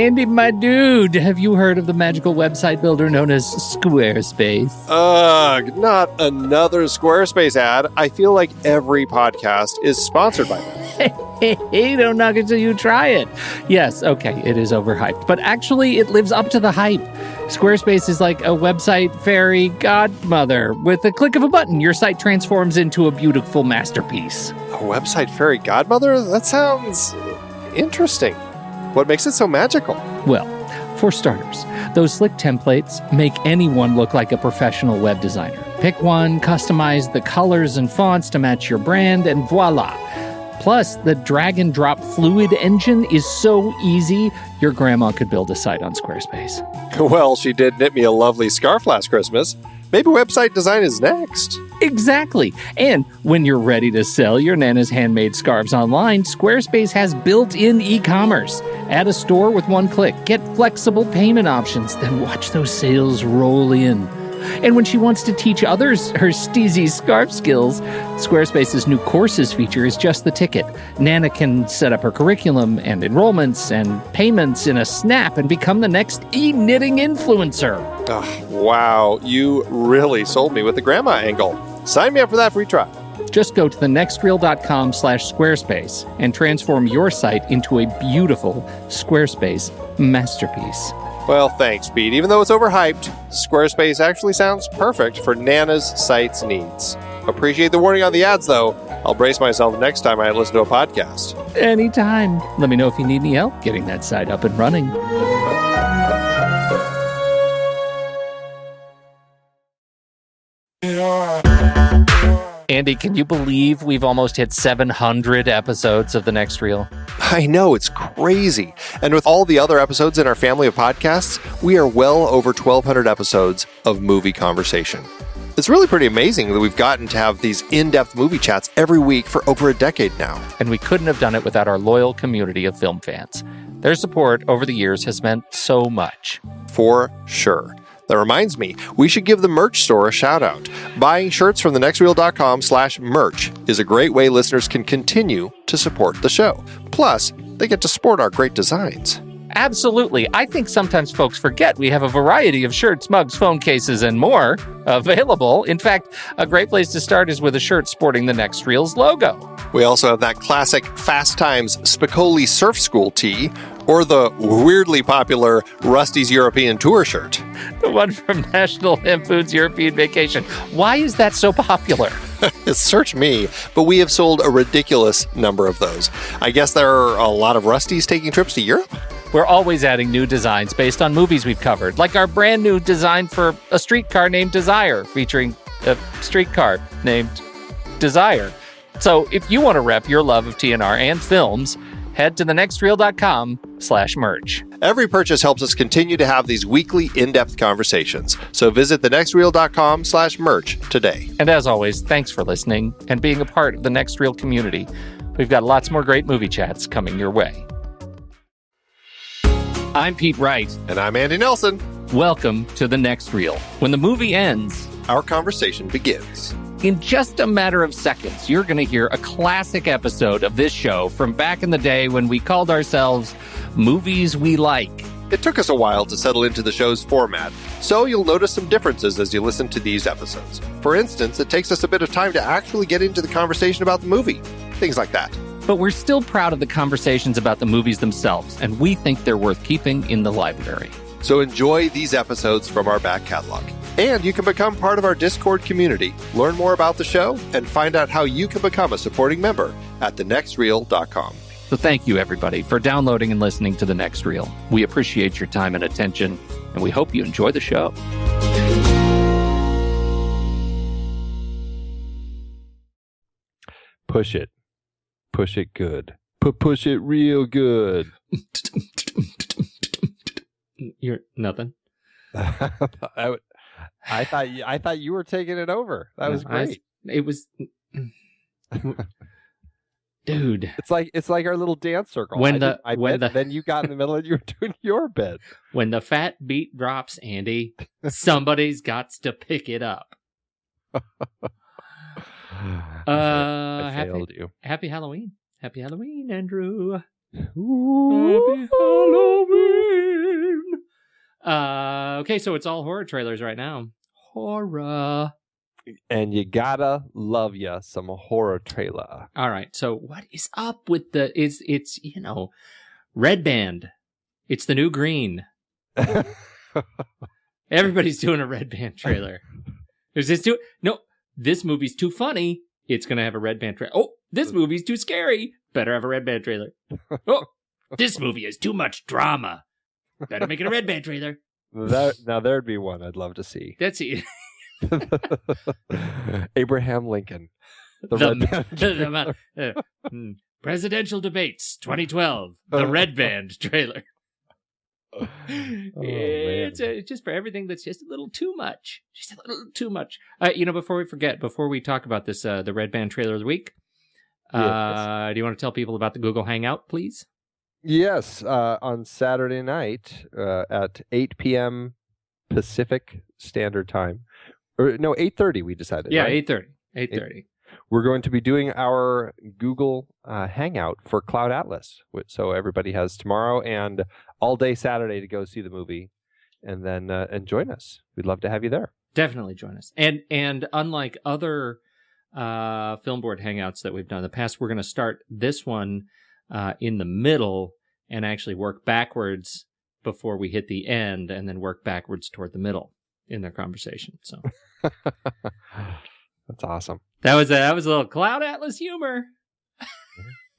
Andy, my dude, have you heard of the magical website builder known as Squarespace? Ugh, not another Squarespace ad. I feel like every podcast is sponsored by them. Hey, don't knock it till you try it. Yes, okay, it is overhyped, but actually it lives up to the hype. Squarespace is like a website fairy godmother. With a click of a button, your site transforms into a beautiful masterpiece. A website fairy godmother? That sounds interesting. What makes it so magical? Well, for starters, those slick templates make anyone look like a professional web designer. Pick one, customize the colors and fonts to match your brand, and voila. Plus, the drag and drop fluid engine is so easy, your grandma could build a site on Squarespace. Well, she did knit me a lovely scarf last Christmas. Maybe website design is next. Exactly. And when you're ready to sell your Nana's handmade scarves online, Squarespace has built-in e-commerce. Add a store with one click. Get flexible payment options. Then watch those sales roll in. And when she wants to teach others her steezy scarf skills, Squarespace's new courses feature is just the ticket. Nana can set up her curriculum and enrollments and payments in a snap and become the next e-knitting influencer. Oh, wow, you really sold me with the grandma angle. Sign me up for that free trial. Just go to thenextreel.com/Squarespace and transform your site into a beautiful Squarespace masterpiece. Well, thanks, Pete. Even though it's overhyped, Squarespace actually sounds perfect for Nana's site's needs. Appreciate the warning on the ads, though. I'll brace myself next time I listen to a podcast. Anytime. Let me know if you need any help getting that site up and running. Andy, can you believe we've almost hit 700 episodes of The Next Reel? I know, it's crazy. And with all the other episodes in our family of podcasts, we are well over 1,200 episodes of movie conversation. It's really pretty amazing that we've gotten to have these in-depth movie chats every week for over a decade now. And we couldn't have done it without our loyal community of film fans. Their support over the years has meant so much. For sure. That reminds me, we should give the merch store a shout out. Buying shirts from thenextreel.com/merch is a great way listeners can continue to support the show. Plus, they get to sport our great designs. Absolutely. I think sometimes folks forget we have a variety of shirts, mugs, phone cases, and more available. In fact, a great place to start is with a shirt sporting the Next Reel's logo. We also have that classic Fast Times Spicoli Surf School tee, or the weirdly popular Rusty's European Tour shirt. The one from National Lampoon's European Vacation. Why is that so popular? Search me, but we have sold a ridiculous number of those. I guess there are a lot of Rustys taking trips to Europe? We're always adding new designs based on movies we've covered, like our brand new design for a streetcar named Desire, featuring a streetcar named Desire. So if you want to rep your love of TNR and films, head to thenextreel.com/merch. Every purchase helps us continue to have these weekly in-depth conversations. So visit thenextreel.com/merch today. And as always, thanks for listening and being a part of the Next Reel community. We've got lots more great movie chats coming your way. I'm Pete Wright. And I'm Andy Nelson. Welcome to The Next Reel. When the movie ends, our conversation begins. In just a matter of seconds, you're going to hear a classic episode of this show from back in the day when we called ourselves Movies We Like. It took us a while to settle into the show's format, so you'll notice some differences as you listen to these episodes. For instance, it takes us a bit of time to actually get into the conversation about the movie. Things like that. But we're still proud of the conversations about the movies themselves, and we think they're worth keeping in the library. So enjoy these episodes from our back catalog. And you can become part of our Discord community, learn more about the show, and find out how you can become a supporting member at thenextreel.com. So thank you, everybody, for downloading and listening to The Next Reel. We appreciate your time and attention, and we hope you enjoy the show. Push it. Push it good. Push it real good. You're nothing. I thought you were taking it over. That was great. It was, dude. It's like our little dance circle. Then you got in the middle and you were doing your bit. When the fat beat drops, Andy, somebody's got to pick it up. I failed you. Happy Halloween. Happy Halloween, Andrew. Ooh. Happy Halloween. Okay, so it's all horror trailers right now. Horror. And you gotta love ya some horror trailer. All right, so what is up with it's Red Band. It's the new green. Everybody's doing a Red Band trailer. This movie's too funny. It's going to have a Red Band trailer. Oh, this movie's too scary. Better have a Red Band trailer. Oh, this movie has too much drama. Better make it a Red Band trailer. Now there'd be one I'd love to see. That's it. Abraham Lincoln. Presidential debates 2012. The Red Band trailer. It's just for everything that's just a little too much. Just a little too much. Before we forget, before we talk about this, the Red Band trailer of the week, yes. Do you want to tell people about the Google Hangout, please? Yes, on Saturday night at 8 p.m. Pacific Standard Time. Or no, 8:30 we decided. Yeah, right? 8:30. We're going to be doing our Google Hangout for Cloud Atlas. So everybody has tomorrow and all day Saturday to go see the movie and then and join us. We'd love to have you there. Definitely join us. And unlike other Film Board Hangouts that we've done in the past, we're going to start this one in the middle and actually work backwards before we hit the end and then work backwards toward the middle in their conversation. So that's awesome. That was a little Cloud Atlas humor.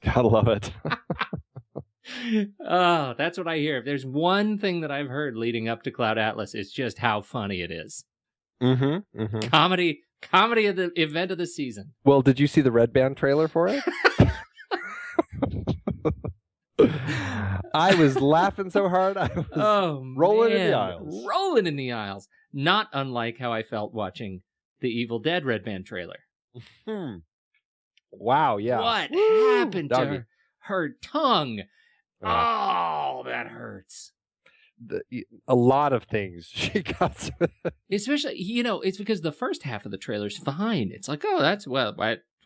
Gotta love it. Oh, that's what I hear. If there's one thing that I've heard leading up to Cloud Atlas, it's just how funny it is. Mm-hmm. Mm-hmm. Comedy of the event of the season. Well, did you see the Red Band trailer for it? I was laughing so hard I was rolling in the aisles. Rolling in the aisles. Not unlike how I felt watching the Evil Dead Red Band trailer. Wow, yeah. What happened to her tongue? Oh, that hurts. A lot of things she got. Especially, it's because the first half of the trailer's fine. It's like,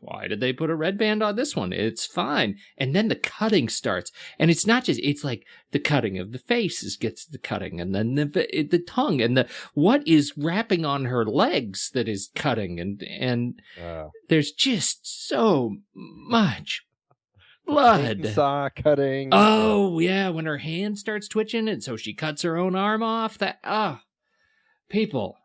why did they put a red band on this one? It's fine. And then the cutting starts. And it's not just, it's like the cutting of the face gets the cutting. And then the tongue and what is wrapping on her legs that is cutting. And there's just so much blood. Saw cutting. Oh, yeah. When her hand starts twitching and so she cuts her own arm off. People.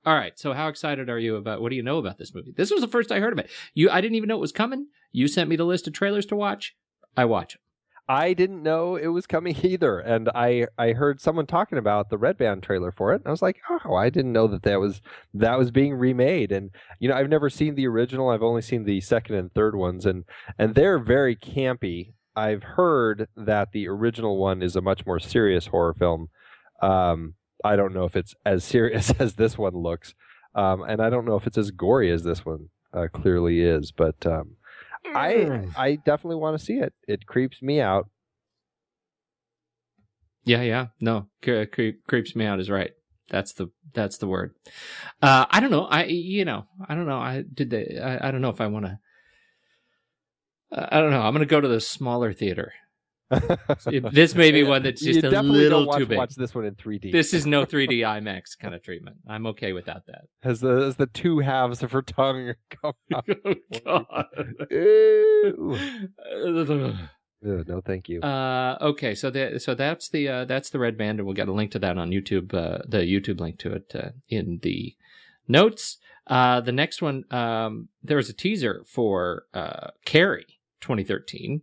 All right, so how excited are you what do you know about this movie? This was the first I heard of it. I didn't even know it was coming. You sent me the list of trailers to watch. I watch it. I didn't know it was coming either, and I heard someone talking about the Red Band trailer for it, and I was like, oh, I didn't know that was being remade. And I've never seen the original. I've only seen the second and third ones, and they're very campy. I've heard that the original one is a much more serious horror film. I don't know if it's as serious as this one looks, and I don't know if it's as gory as this one clearly is. But I definitely want to see it. It creeps me out. Yeah. No, creeps me out is right. That's the word. I don't know. I don't know. I don't know if I want to. I don't know. I'm going to go to the smaller theater. This may be one that's just a little too big. Watch this one in 3D. This is no 3D IMAX kind of treatment. I'm okay without that. As the two halves of her tongue come out. Oh, God. No, thank you. Okay, so that's the Red Band, and we'll get a link to that on YouTube. The YouTube link to it in the notes. The next one, there was a teaser for Carrie 2013.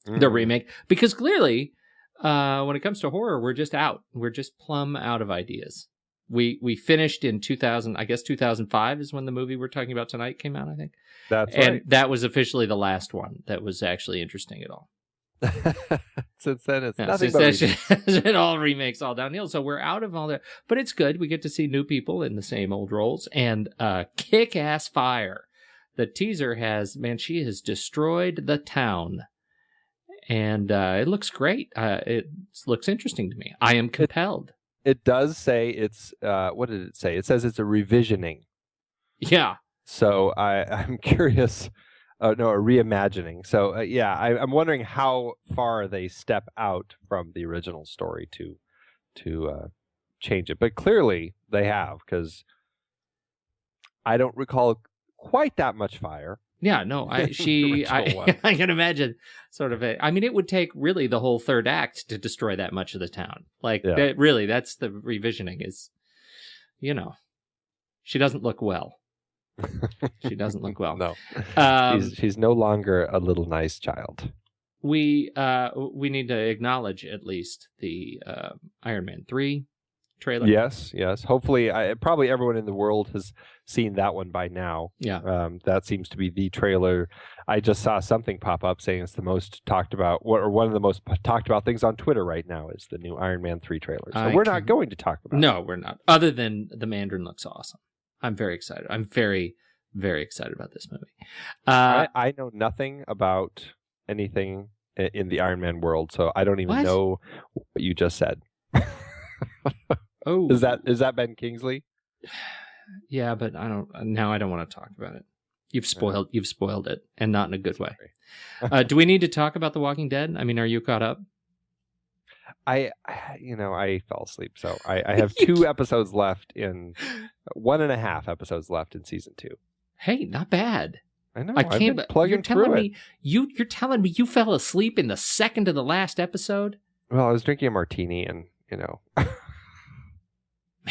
The remake, because clearly, when it comes to horror, we're just out. We're just plumb out of ideas. We finished in 2000. I guess 2005 is when the movie we're talking about tonight came out. I think that's right. And that was officially the last one that was actually interesting at all. Since then, it's nothing but it all remakes, all downhill. So we're out of all that, but it's good. We get to see new people in the same old roles and kick-ass fire. The teaser she has destroyed the town. And it looks great. It looks interesting to me. I am compelled. It does say it's, what did it say? It says it's a revisioning. Yeah. So I'm curious. A reimagining. So, I'm wondering how far they step out from the original story to to change it. But clearly they have, because I don't recall quite that much fire. Yeah, no, I can imagine sort of I mean, it would take really the whole third act to destroy that much of the town. Like, really, that's the revisioning is, she doesn't look well. She doesn't look well. No, she's no longer a little nice child. We need to acknowledge at least the Iron Man 3 trailer. Yes. Hopefully, probably everyone in the world has seen that one by now. Yeah. That seems to be the trailer. I just saw something pop up saying it's the most talked about, or one of the most talked about things on Twitter right now is the new Iron Man 3 trailer. So we're not going to talk about it. No, we're not. Other than the Mandarin looks awesome. I'm very excited. I'm very, very excited about this movie. I know nothing about anything in the Iron Man world, so I don't even know what you just said. Oh, is that Ben Kingsley? Yeah, but I don't want to talk about it. You've spoiled it, and not in a good way. Do we need to talk about The Walking Dead? I mean, are you caught up? I fell asleep, so I have 2 episodes left 1.5 episodes left in season 2. Hey, not bad. I know. I've been plugging through it. You're telling me you fell asleep in the second to the last episode? Well, I was drinking a martini, and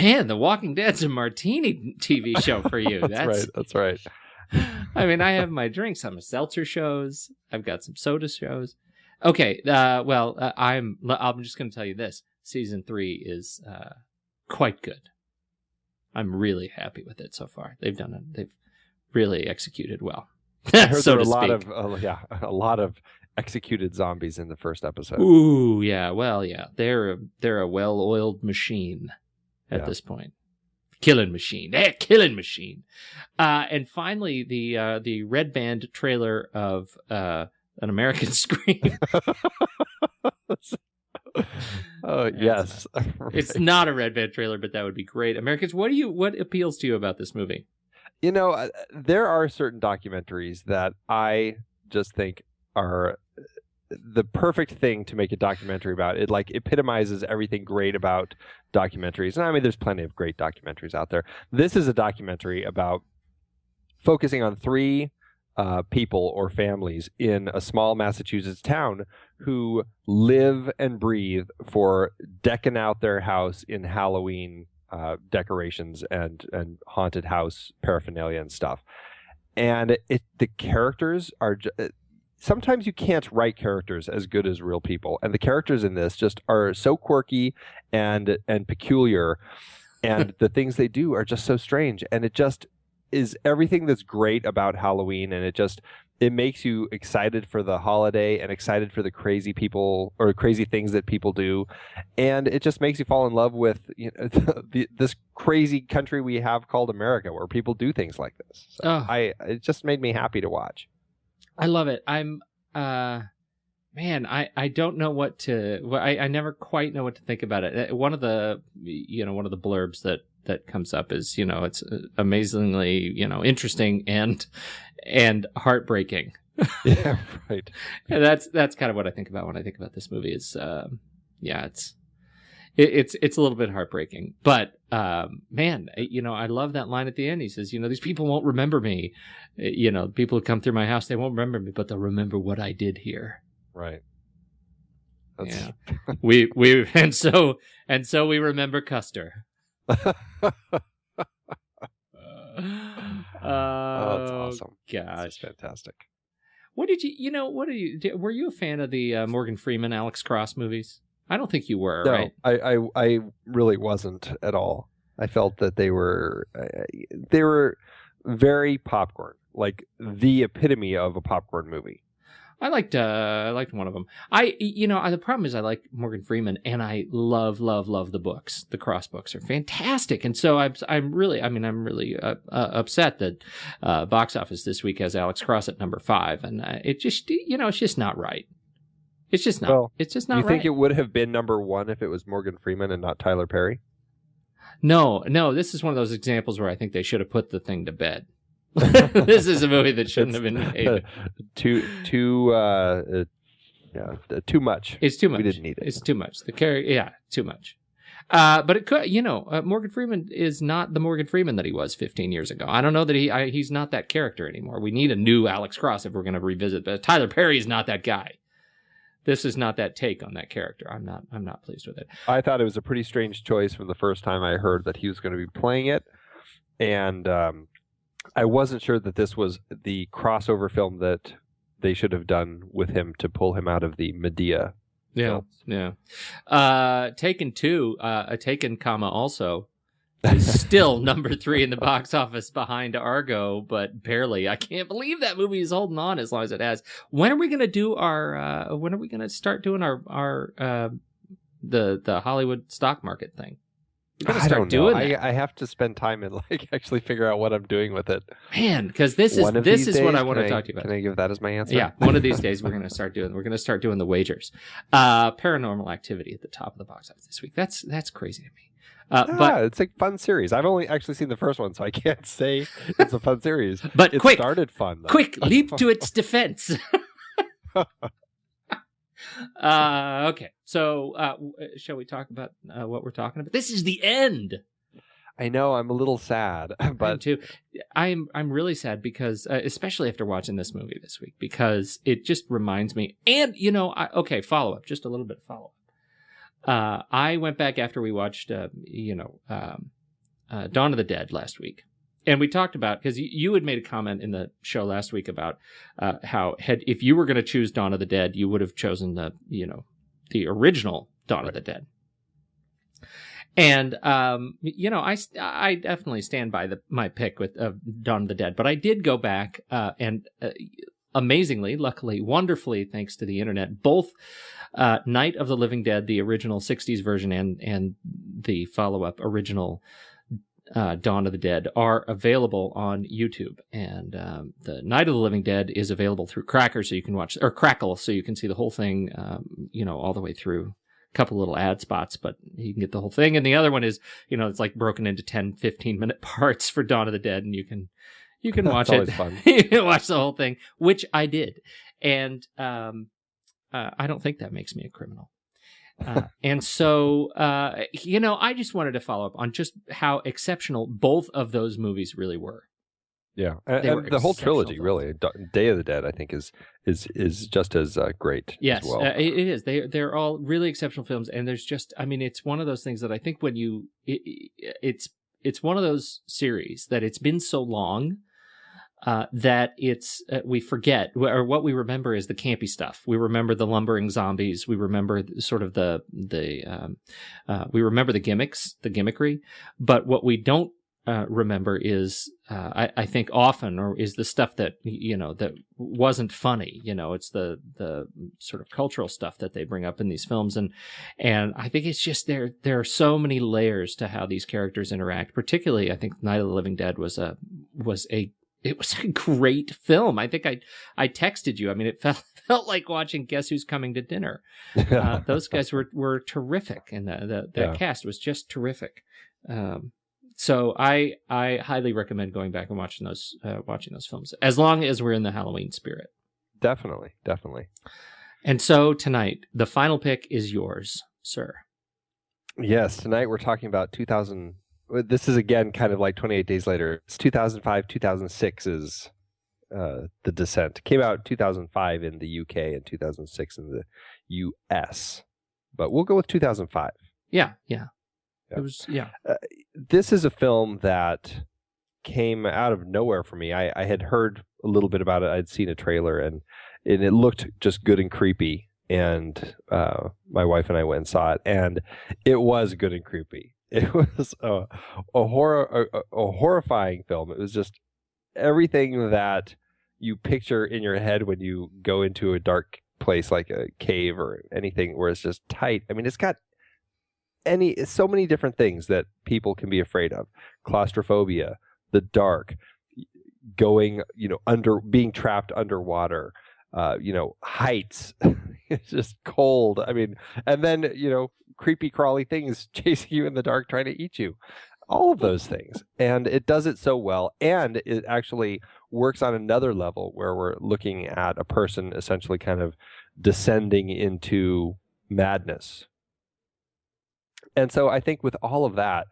Man, The Walking Dead's a martini TV show for you. That's right. I mean, I have my drinks. I'm a seltzer shows. I've got some soda shows. Okay. I'm just going to tell you this. Season 3 is quite good. I'm really happy with it so far. They've really exexecuted well. I heard there were a lot of executed zombies in the first episode. Ooh, yeah. Well, yeah. They're a well-oiled machine at this point. Killing machine. Killing machine. And finally, the Red Band trailer of An American Scream. Oh, yes. It's not a Red Band trailer, but that would be great. Americans, what appeals to you about this movie? There are certain documentaries that I just think are the perfect thing to make a documentary about. It like epitomizes everything great about documentaries. And I mean, there's plenty of great documentaries out there. This is a documentary about focusing on 3 people or families in a small Massachusetts town who live and breathe for decking out their house in Halloween decorations and haunted house paraphernalia and stuff. And the characters are sometimes you can't write characters as good as real people, and the characters in this just are so quirky and peculiar, and the things they do are just so strange, and it just is everything that's great about Halloween, and it makes you excited for the holiday and excited for the crazy people or crazy things that people do. And it just makes you fall in love with this crazy country we have called America, where people do things like this. So it just made me happy to watch. I love it. I'm, man, I don't know what to, I never quite know what to think about it. One of the blurbs that comes up is, it's amazingly, interesting and heartbreaking. Yeah, right. And that's kind of what I think about when I think about this movie is, it's a little bit heartbreaking, but, man, I love that line at the end. He says, these people won't remember me. People who come through my house, they won't remember me, but they'll remember what I did here. Right. Yeah. we and so we remember Custer. That's awesome. Gosh, that's fantastic. Were you a fan of the Morgan Freeman, Alex Cross movies? I don't think you were, no, right? I really wasn't at all. I felt that they were very popcorn, like the epitome of a popcorn movie. I liked one of them. The problem is I like Morgan Freeman, and I love the books. The Cross books are fantastic, and so I'm really upset that box office this week has Alex Cross at number 5, and it's just not right. It's just not. Well, it's just not. You think it would have been number 1 if it was Morgan Freeman and not Tyler Perry? No. This is one of those examples where I think they should have put the thing to bed. This is a movie that shouldn't have been made. Too much. It's too much. We didn't need it. It's too much. Too much. But it could, Morgan Freeman is not the Morgan Freeman that he was 15 years ago. I don't know that he's not that character anymore. We need a new Alex Cross if we're going to revisit. But Tyler Perry is not that guy. This is not that take on that character. I'm not pleased with it. I thought it was a pretty strange choice from the first time I heard that he was going to be playing it, and I wasn't sure that this was the crossover film that they should have done with him to pull him out of the Medea. Yeah, films. Yeah. Taken 2, Taken, also is still number 3 in the box office behind Argo, but barely. I can't believe that movie is holding on as long as it has. When are we going to do our? When are we going to start doing our the Hollywood stock market thing? We got to start doing that. I have to spend time and actually figure out what I'm doing with it. Man, because this is what I want to talk to you about. Can I give that as my answer? Yeah, one of these days we're going to start doing the wagers. Paranormal Activity at the top of the box office this week. That's crazy to me. But it's a fun series. I've only actually seen the first one, so I can't say it's a fun series. But it quick, started fun. Though. Quick, leap to its defense. Okay, so shall we talk about what we're talking about? This is the end. I know, I'm a little sad, but too. I'm really sad because, especially after watching this movie this week, because it just reminds me. And follow up, just a little bit of follow up. I went back after we watched, Dawn of the Dead last week. And we talked about, because you had made a comment in the show last week about how if you were going to choose Dawn of the Dead, you would have chosen the original Dawn of the Dead. And, I definitely stand by my pick with Dawn of the Dead. But I did go back and amazingly, luckily, wonderfully, thanks to the internet, both Night of the Living Dead, the original 60s version, and the follow-up original Dawn of the Dead are available on YouTube. And the Night of the Living Dead is available through Crackle, so you can see the whole thing, all the way through. A couple little ad spots, but you can get the whole thing. And the other one is, it's like broken into 10, 15-minute parts for Dawn of the Dead, and you can watch it. Fun. You can watch the whole thing, which I did. And I don't think that makes me a criminal. And so, I just wanted to follow up on just how exceptional both of those movies really were. Yeah, and the whole trilogy, really, Day of the Dead, I think is just as great. Yes, as well. It is. They're all really exceptional films, and there's just, it's one of those things that I think when it's one of those series that it's been so long that it's we forget, or what we remember is the campy stuff. We remember the lumbering zombies. We remember sort of we remember the gimmicks, the gimmickry, but what we don't remember is I think often, or is the stuff that that wasn't funny. It's the sort of cultural stuff that they bring up in these films, and I think it's just there are so many layers to how these characters interact. Particularly, I think Night of the Living Dead was a great film. I think I texted you. It felt like watching Guess Who's Coming to Dinner. Those guys were terrific, and the cast was just terrific. So I highly recommend going back and watching those films, as long as we're in the Halloween spirit. Definitely. And so tonight, the final pick is yours, sir. Yes, tonight we're talking about 2000. This is again kind of like 28 Days Later. It's 2005, 2006 is The Descent. It came out 2005 in the UK and 2006 in the US. But we'll go with 2005. Yeah. It was, yeah. This is a film that came out of nowhere for me. I had heard a little bit about it. I'd seen a trailer, and it looked just good and creepy. And my wife and I went and saw it, and it was good and creepy. It was a horrifying film. It was just everything that you picture in your head when you go into a dark place like a cave or anything where it's just tight. It's got so many different things that people can be afraid of. Claustrophobia, the dark, going, being trapped underwater, heights, it's just cold. And then, creepy crawly things chasing you in the dark, trying to eat you. All of those things. And it does it so well. And it actually works on another level where we're looking at a person essentially kind of descending into madness. And so I think with all of that,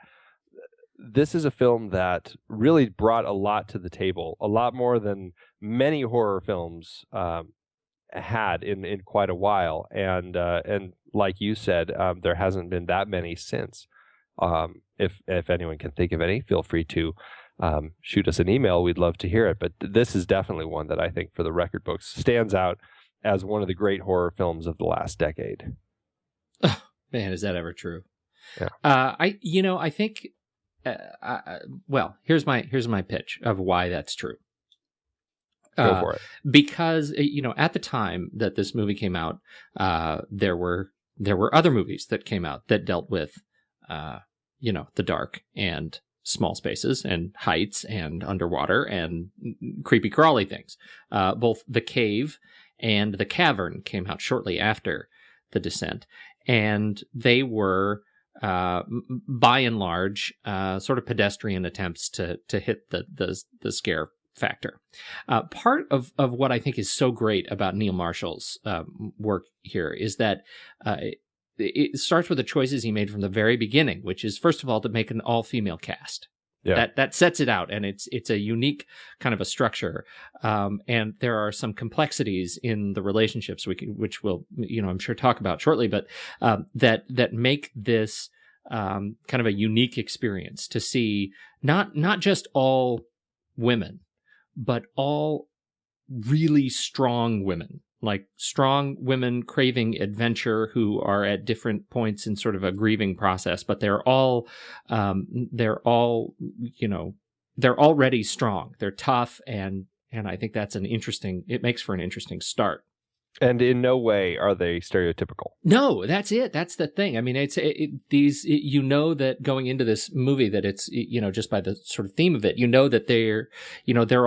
this is a film that really brought a lot to the table, a lot more than many horror films had in quite a while. And like you said, there hasn't been that many since. If anyone can think of any, feel free to shoot us an email. We'd love to hear it. But this is definitely one that I think for the record books stands out as one of the great horror films of the last decade. Oh, man, is that ever true? Yeah. I think, well, here's my pitch of why that's true. Go for it. Because, at the time that this movie came out, there were other movies that came out that dealt with, the dark and small spaces and heights and underwater and creepy crawly things. Both The Cave and The Cavern came out shortly after The Descent, and they were, by and large, sort of pedestrian attempts to hit the scare factor. Part of what I think is so great about Neil Marshall's work here is that it starts with the choices he made from the very beginning, which is, first of all, to make an all-female cast. Yeah. That sets it out, and it's a unique kind of a structure. And there are some complexities in the relationships which we'll, I'm sure talk about shortly, but that make this kind of a unique experience to see not just all women, but all really strong women, like strong women craving adventure who are at different points in sort of a grieving process, but they're already strong. They're tough. And I think that's it makes for an interesting start. And in no way are they stereotypical. No, that's it. That's the thing. I mean, that going into this movie that it's, just by the sort of theme of it, that they're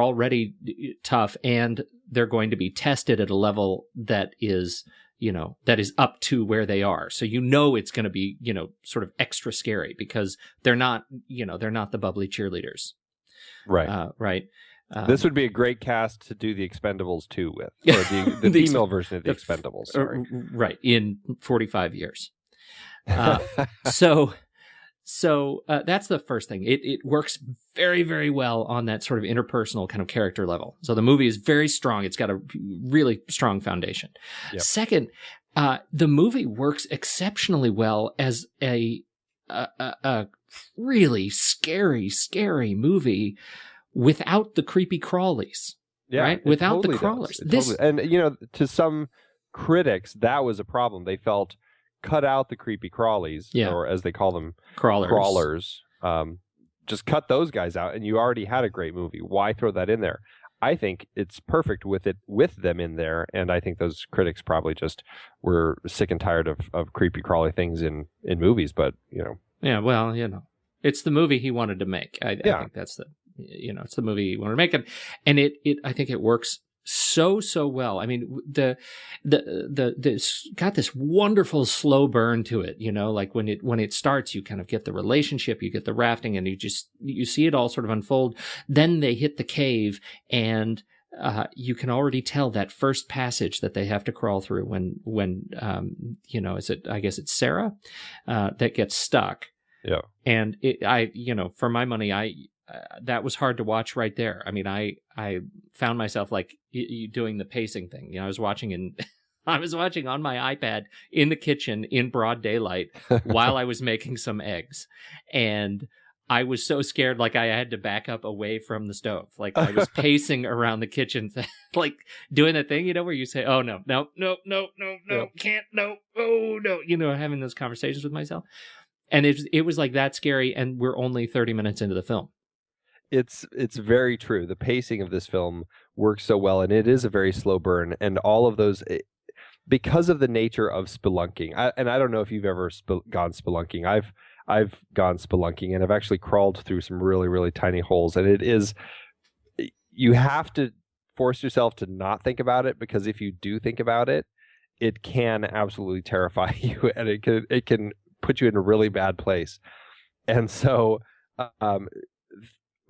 already tough and they're going to be tested at a level that is up to where they are. So, it's going to be, sort of extra scary because they're not the bubbly cheerleaders. Right. Right. This would be a great cast to do the Expendables 2 with, or the female version of the Expendables. Sorry. Right, in 45 years. So that's the first thing. It works very, very well on that sort of interpersonal kind of character level. So the movie is very strong. It's got a really strong foundation. Yep. Second, the movie works exceptionally well as a really scary movie without the creepy crawlies, right? Without totally the crawlers. And, to some critics, that was a problem. They felt cut out the creepy crawlies, or as they call them, crawlers. Just cut those guys out, and you already had a great movie. Why throw that in there? I think it's perfect with them in there, and I think those critics probably just were sick and tired of creepy crawly things in movies, but, Yeah, well, it's the movie he wanted to make. I think that's it's the movie he wanted to make, and it I think it works so well. I mean, the got this wonderful slow burn to it. Like when it starts, you kind of get the relationship, you get the rafting, and you see it all sort of unfold. Then they hit the cave, and you can already tell that first passage that they have to crawl through when I guess it's Sarah that gets stuck. Yeah, and for my money, that was hard to watch right there. I mean, I found myself like doing the pacing thing. I was watching on my iPad in the kitchen in broad daylight while I was making some eggs. And I was so scared, like I had to back up away from the stove. Like I was pacing around the kitchen, like doing that thing, where you say, oh, no, can't, no, oh, no, having those conversations with myself. And it was like that scary, and we're only 30 minutes into the film. It's very true. The pacing of this film works so well, and it is a very slow burn. And all of those, because of the nature of spelunking, I don't know if you've ever gone spelunking. I've gone spelunking, and I've actually crawled through some really, really tiny holes. And you have to force yourself to not think about it, because if you do think about it, it can absolutely terrify you, and it can put you in a really bad place. And so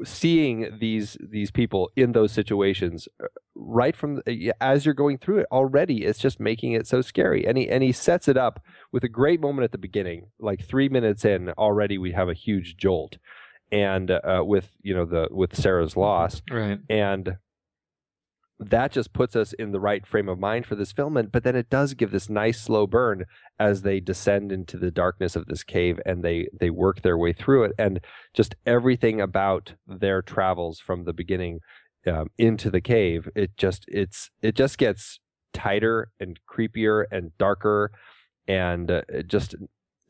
seeing these people in those situations right from as you're going through it already, it's just making it so scary. And he sets it up with a great moment at the beginning. Like 3 minutes in, already we have a huge jolt, and with Sarah's loss, right? And that just puts us in the right frame of mind for this film. But then it does give this nice slow burn as they descend into the darkness of this cave, and they work their way through it. And just everything about their travels from the beginning into the cave, it just gets tighter and creepier and darker, and just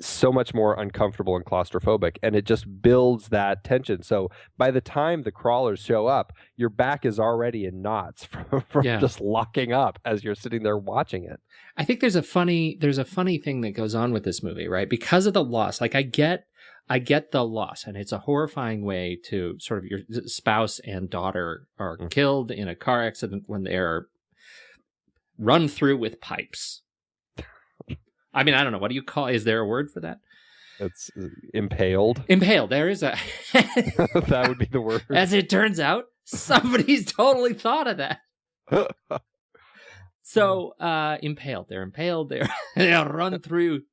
so much more uncomfortable and claustrophobic, and it just builds that tension. So by the time the crawlers show up, your back is already in knots from just locking up as you're sitting there watching it. I think there's a funny thing that goes on with this movie, right? Because of the loss. Like I get the loss, and it's a horrifying way to sort of your spouse and daughter are killed in a car accident when they're run through with pipes. I mean, I don't know. What do you call? Is there a word for that? It's impaled. Impaled. There is a. That would be the word. As it turns out, somebody's totally thought of that. So, impaled. They're impaled. They'll run through,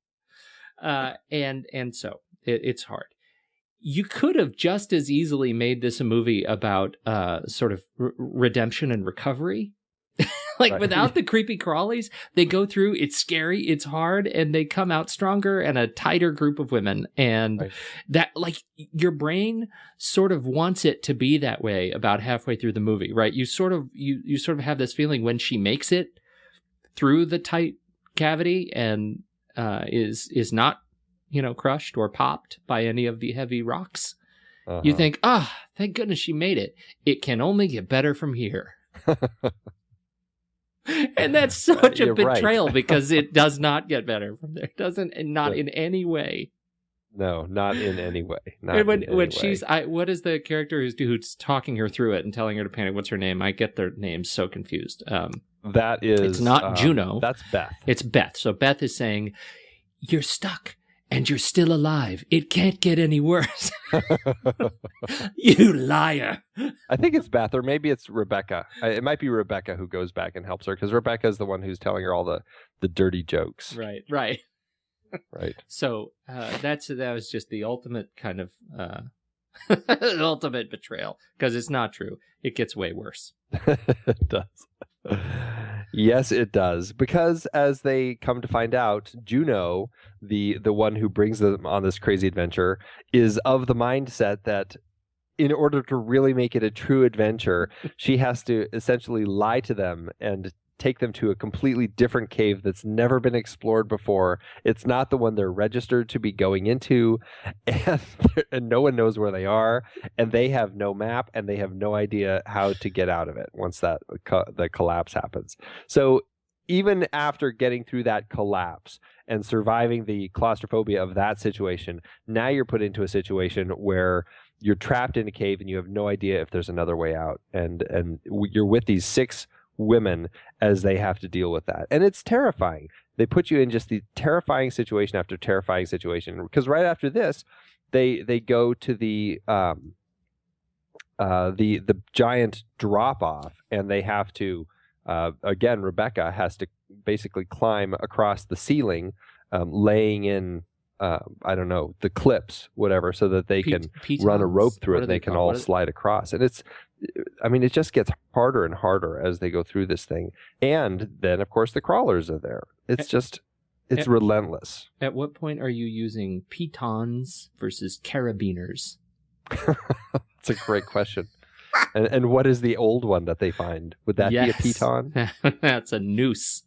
and so it's hard. You could have just as easily made this a movie about sort of redemption and recovery. Like, without the creepy crawlies, they go through, it's scary, it's hard, and they come out stronger and a tighter group of women. And that, like, your brain sort of wants it to be that way about halfway through the movie, right? You sort of have this feeling when she makes it through the tight cavity and is not, crushed or popped by any of the heavy rocks. You think, thank goodness she made it. It can only get better from here. And that's such a betrayal because it does not get better from there. It doesn't, not in any way. No, not in any way. When she's, what is the character who's talking her through it and telling her to panic? What's her name? I get their names so confused. That is, it's not Juno. That's Beth. It's Beth. So Beth is saying, "You're stuck and you're still alive. It can't get any worse." You liar. I think it's Beth, or maybe it's Rebecca. It might be Rebecca who goes back and helps her, because Rebecca is the one who's telling her all the dirty jokes. Right. Right. So that was just the ultimate kind of ultimate betrayal, because it's not true. It gets way worse. It does. Yes, it does. Because as they come to find out, Juno, the one who brings them on this crazy adventure, is of the mindset that in order to really make it a true adventure, she has to essentially lie to them and take them to a completely different cave that's never been explored before. It's not the one they're registered to be going into, and no one knows where they are, and they have no map, and they have no idea how to get out of it once the collapse happens. So even after getting through that collapse and surviving the claustrophobia of that situation, now you're put into a situation where you're trapped in a cave and you have no idea if there's another way out, and you're with these 6 women as they have to deal with that. And it's terrifying. They put you in just the terrifying situation after terrifying situation, because right after this they go to the giant drop off, and they have to again, Rebecca has to basically climb across the ceiling, laying in I don't know, the clips, whatever, so that they can run a rope through it and they can all slide across. And it just gets harder and harder as they go through this thing. And then, of course, the crawlers are there. It's relentless. At what point are you using pitons versus carabiners? That's a great question. And what is the old one that they find? Would that be a piton? That's a noose.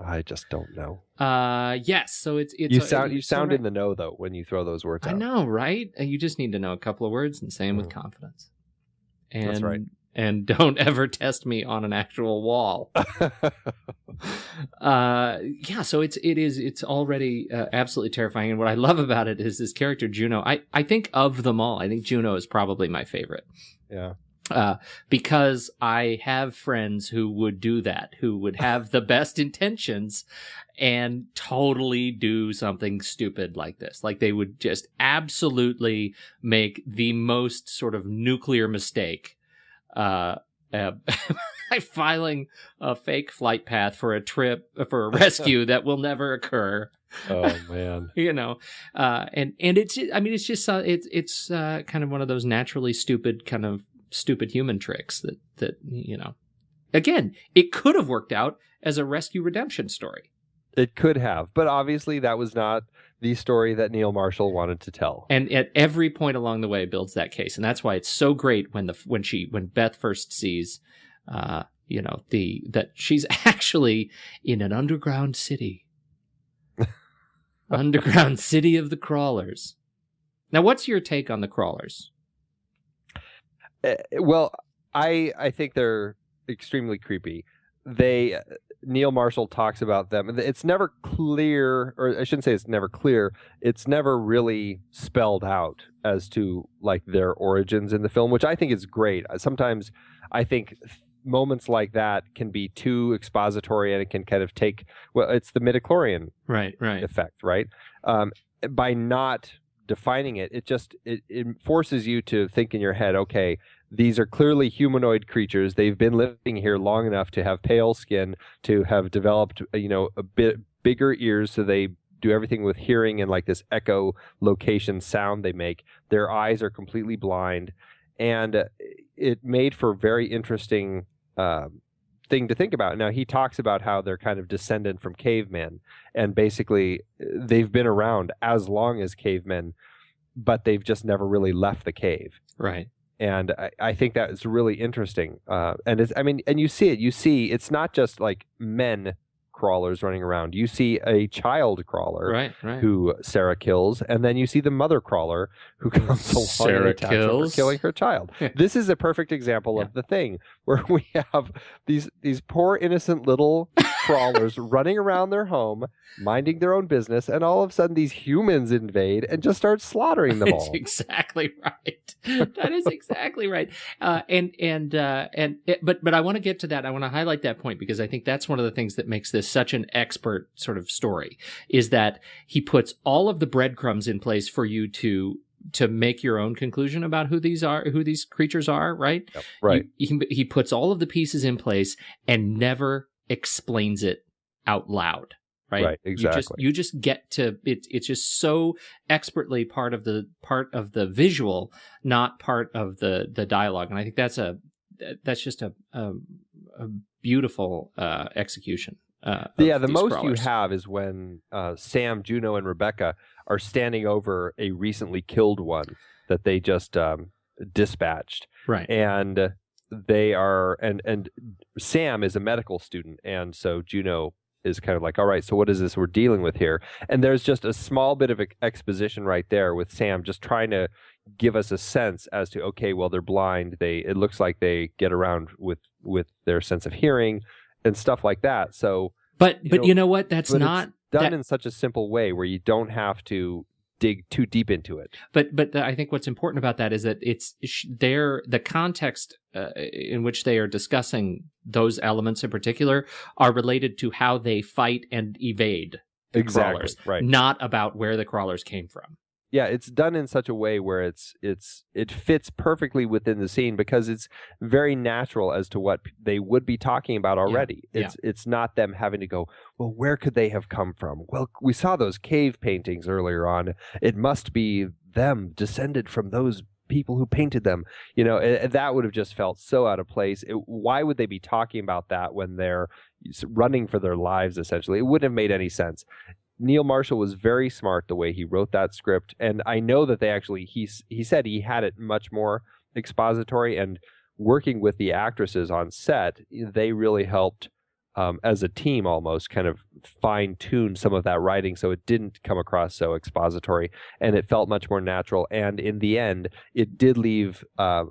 I just don't know. Yes. So it's you sound in the know though when you throw those words out. I know, right? You just need to know a couple of words and say them with confidence. And, that's right. And don't ever test me on an actual wall. Yeah. So it's already absolutely terrifying. And what I love about it is this character Juno. I think of them all, I think Juno is probably my favorite. Yeah. Because I have friends who would do that, who would have the best intentions and totally do something stupid like this. Like they would just absolutely make the most sort of nuclear mistake by filing a fake flight path for a rescue that will never occur. Oh man. And it's just kind of one of those naturally stupid human tricks that again, it could have worked out as a rescue redemption story. It could have, but obviously that was not the story that Neil Marshall wanted to tell. And at every point along the way builds that case, and that's why it's so great when Beth first sees, that she's actually in an underground city, underground city of the crawlers. Now, what's your take on the crawlers? Well, I think they're extremely creepy. Neil Marshall talks about them. It's never clear, or I shouldn't say it's never clear. It's never really spelled out as to like their origins in the film, which I think is great. Sometimes I think moments like that can be too expository, and it can kind of take. Well, it's the midichlorian effect, right? By not defining it, it forces you to think in your head, okay, these are clearly humanoid creatures. They've been living here long enough to have pale skin, to have developed, a bit bigger ears, so they do everything with hearing and like this echolocation sound they make. Their eyes are completely blind, and it made for a very interesting thing to think about. Now, he talks about how they're kind of descendant from cavemen, and basically they've been around as long as cavemen, but they've just never really left the cave. Right. And I think that is really interesting. And you see it. You see, it's not just like men crawlers running around. You see a child crawler who Sarah kills, and then you see the mother crawler who comes along Sarah and attacks her for killing her child. This is a perfect example of the thing where we have these poor innocent little crawlers running around their home, minding their own business, and all of a sudden these humans invade and just start slaughtering them all. That's exactly right. That is exactly right. But I want to get to that. I want to highlight that point because I think that's one of the things that makes this such an expert sort of story, is that he puts all of the breadcrumbs in place for you to make your own conclusion about who these creatures are, right? Yep, right. He puts all of the pieces in place and never explains it out loud, right? Right, exactly. You just get to it. It's just so expertly part of the visual, not part of the dialogue. And I think that's just a beautiful execution. The most crawlers. you have is when Sam, Juno, and Rebecca are standing over a recently killed one that they just dispatched. Right. And they are, and Sam is a medical student, and so Juno is kind of like, all right, so what is this we're dealing with here? And there's just a small bit of exposition right there with Sam just trying to give us a sense as to, okay, well, they're blind. It looks like they get around with their sense of hearing and stuff like that. So, but you know what? That's not done in such a simple way where you don't have to dig too deep into it. But I think what's important about that is that the context in which they are discussing those elements in particular are related to how they fight and evade the crawlers, right? Not about where the crawlers came from. Yeah, it's done in such a way where it fits perfectly within the scene because it's very natural as to what they would be talking about already. It's not them having to go, well, where could they have come from? Well, we saw those cave paintings earlier on. It must be them descended from those people who painted them. That would have just felt so out of place. Why would they be talking about that when they're running for their lives, essentially? It wouldn't have made any sense. Neil Marshall was very smart the way he wrote that script, and I know that they actually he said he had it much more expository, and working with the actresses on set, they really helped as a team almost kind of fine-tune some of that writing so it didn't come across so expository, and it felt much more natural, and in the end it did leave a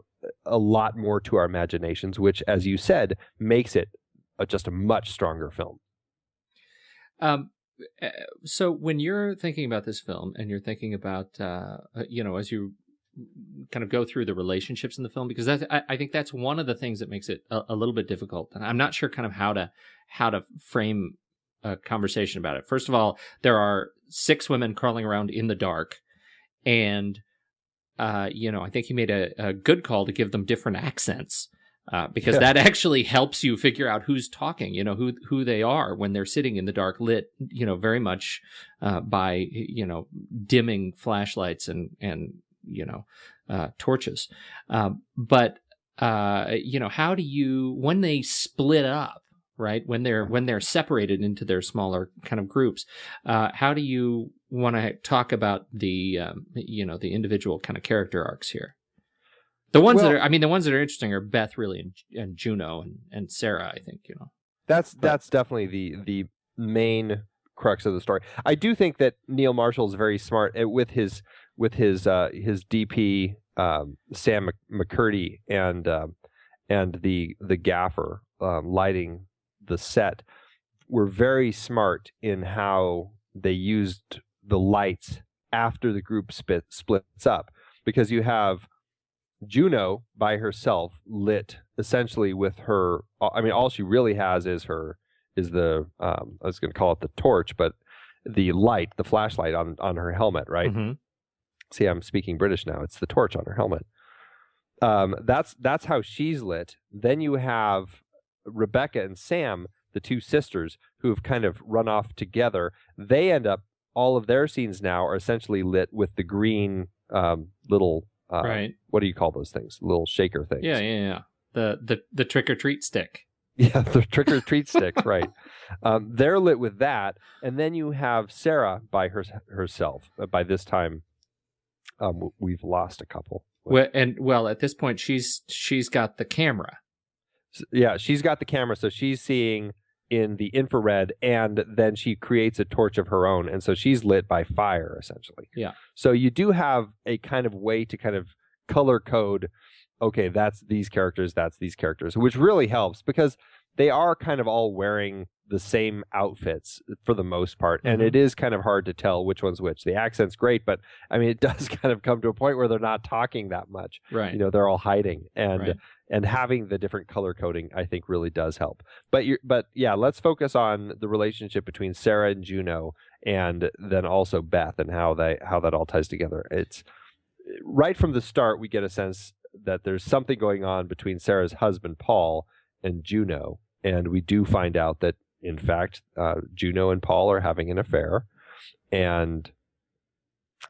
lot more to our imaginations, which, as you said, makes it just a much stronger film. So when you're thinking about this film and you're thinking about, as you kind of go through the relationships in the film, because I think that's one of the things that makes it a little bit difficult. And I'm not sure kind of how to frame a conversation about it. First of all, there are 6 women crawling around in the dark, and I think he made a good call to give them different accents. Because that actually helps you figure out who's talking, who they are when they're sitting in the dark, lit, very much by, dimming flashlights and torches. But how do you, when they split up, right? When they're separated into their smaller kind of groups, how do you want to talk about the individual kind of character arcs here? The ones that are interesting are Beth, really, and Juno and Sarah. I think that's definitely the main crux of the story. I do think that Neil Marshall is very smart with his DP Sam McCurdy and the gaffer lighting the set. Were very smart in how they used the lights after the group splits up, because you have Juno by herself, lit essentially with her. I mean, all she really has is the I was going to call it the torch, but the light, the flashlight on her helmet, right? Mm-hmm. See, I'm speaking British now. It's the torch on her helmet. That's how she's lit. Then you have Rebecca and Sam, the 2 sisters, who have kind of run off together. They end up, all of their scenes now are essentially lit with the green little. Right. What do you call those things? Little shaker things. Yeah. The trick or treat stick. Yeah, the trick or treat sticks. Right. They're lit with that, and then you have Sarah by herself. By this time, we've lost a couple. Well, at this point, she's got the camera. Yeah, she's got the camera, so she's seeing in the infrared, and then she creates a torch of her own, and so she's lit by fire, essentially. Yeah. So you do have a kind of way to kind of color code, okay, that's these characters, which really helps, because they are kind of all wearing the same outfits for the most part, and it is kind of hard to tell which one's which. The accent's great, but I mean, it does kind of come to a point where they're not talking that much. Right. They're all hiding, and right. And having the different color coding, I think, really does help. But yeah, let's focus on the relationship between Sarah and Juno, and then also Beth, and how that all ties together. It's right from the start, we get a sense that there's something going on between Sarah's husband Paul and Juno, and we do find out that, in fact, Juno and Paul are having an affair, and.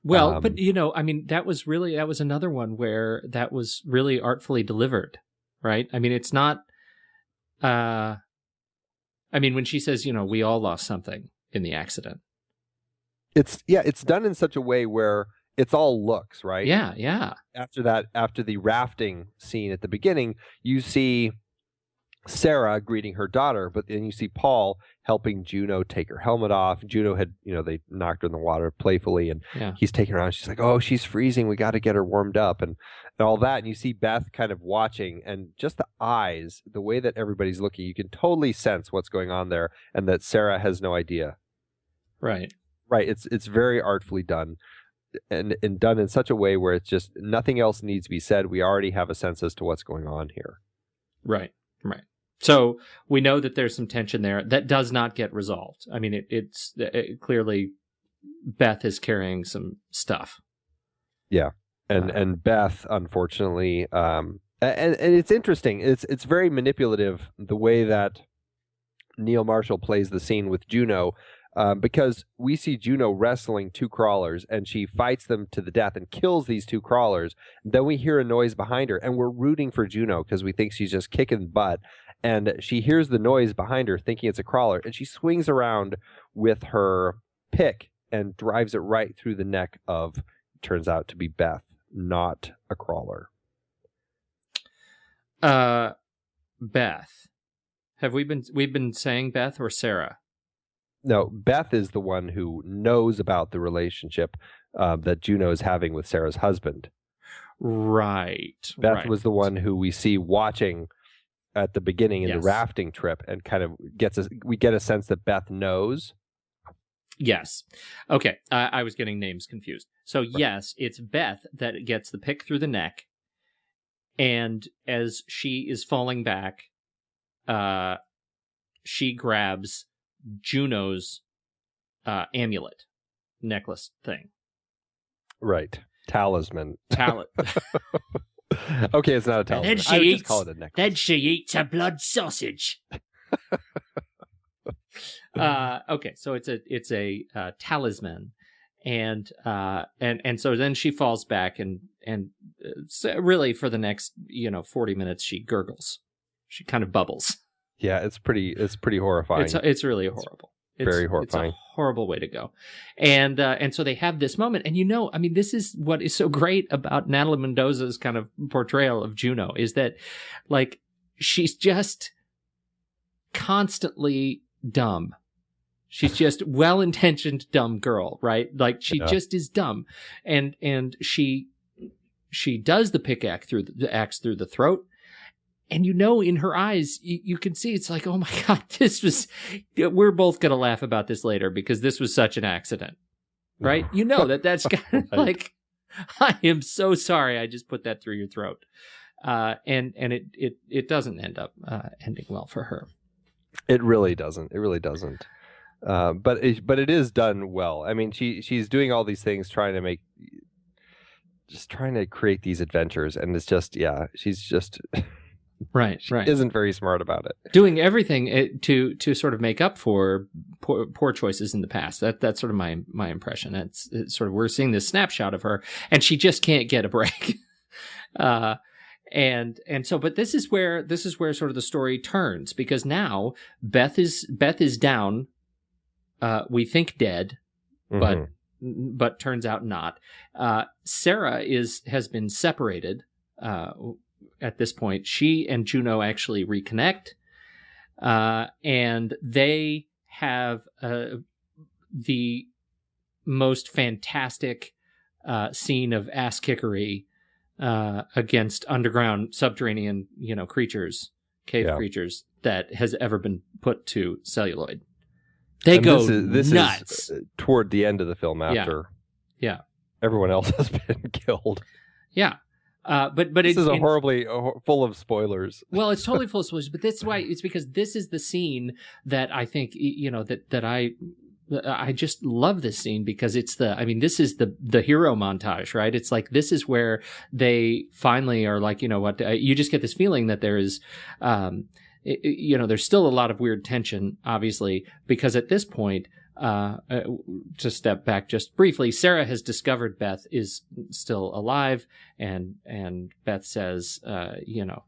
Well, but that was another one where that was really artfully delivered, right? I mean, it's not. When she says, we all lost something in the accident. It's done in such a way where it's all looks, right? Yeah. After the rafting scene at the beginning, you see Sarah greeting her daughter, but then you see Paul helping Juno take her helmet off. Juno had, they knocked her in the water playfully, and he's taking her on. She's like, oh, she's freezing. We got to get her warmed up and all that. And you see Beth kind of watching, and just the eyes, the way that everybody's looking, you can totally sense what's going on there, and that Sarah has no idea. Right. It's very artfully done, and done in such a way where it's just nothing else needs to be said. We already have a sense as to what's going on here. Right. So we know that there's some tension there that does not get resolved. I mean, it's clearly Beth is carrying some stuff. Yeah, and Beth, unfortunately, and it's interesting. It's very manipulative the way that Neil Marshall plays the scene with Juno, because we see Juno wrestling 2 crawlers, and she fights them to the death and kills these 2 crawlers. Then we hear a noise behind her, and we're rooting for Juno because we think she's just kicking butt. And she hears the noise behind her, thinking it's a crawler, and she swings around with her pick and drives it right through the neck of, turns out to be Beth, not a crawler. Beth. We've been saying Beth or Sarah? No, Beth is the one who knows about the relationship that Juno is having with Sarah's husband. Right. Beth was the one who we see watching at the beginning in the rafting trip, and kind of we get a sense that Beth knows. Yes. Okay. I was getting names confused. So yes, it's Beth that gets the pick through the neck, and as she is falling back, she grabs Juno's amulet necklace thing. Right. Talisman. Talent. Okay, it's not a talisman. I would just call it a necklace. Then she eats a blood sausage. Okay, so it's a talisman, and so then she falls back, and so really for the next 40 minutes she gurgles, she kind of bubbles. Yeah, it's pretty horrifying. It's really horrible. It's very horrifying. It's a horrible way to go. And so they have this moment, and this is what is so great about Natalie Mendoza's kind of portrayal of Juno, is that like she's just constantly dumb. She's just well-intentioned dumb girl, right? Like she just is dumb. And she does the pickaxe through the throat. And in her eyes, you can see it's like, oh my God, we're both going to laugh about this later because this was such an accident, right? That's kind of like, I am so sorry I just put that through your throat. And it doesn't end up ending well for her. It really doesn't. It really doesn't. But it is done well. I mean, she's doing all these things, trying to create these adventures. And it's just, she's just... Right. Isn't very smart about it. Doing everything to sort of make up for poor choices in the past. That's sort of my impression. It's sort of, we're seeing this snapshot of her, and she just can't get a break. And so, but this is where sort of the story turns, because now Beth is down. We think dead, but turns out not. Sarah has been separated. At this point, she and Juno actually reconnect, and they have the most fantastic scene of ass kickery against underground subterranean, creatures, cave creatures, that has ever been put to celluloid. They go this nuts. Is toward the end of the film, after everyone else has been killed. Yeah. But this is horribly full of spoilers. Well, it's totally full of spoilers, but that's why it's because this is the scene that I think that I just love this scene, because it's this is the hero montage, right? It's like, this is where they finally are like, you just get this feeling that there is, there's still a lot of weird tension, obviously, because at this point, to step back just briefly, Sarah has discovered Beth is still alive, and Beth says, that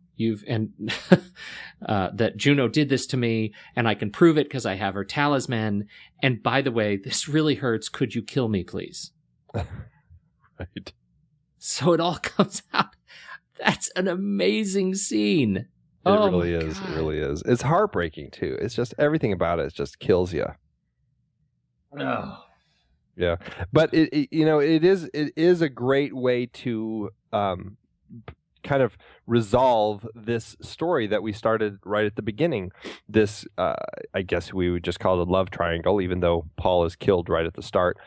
Juno did this to me, and I can prove it because I have her talisman. And by the way, this really hurts. Could you kill me, please? Right. So it all comes out. That's an amazing scene. It really is. God. It really is. It's heartbreaking too. It's just, everything about it just kills you. Oh. Yeah, but it is a great way to kind of resolve this story that we started right at the beginning. This, I guess we would just call it a love triangle, even though Paul is killed right at the start.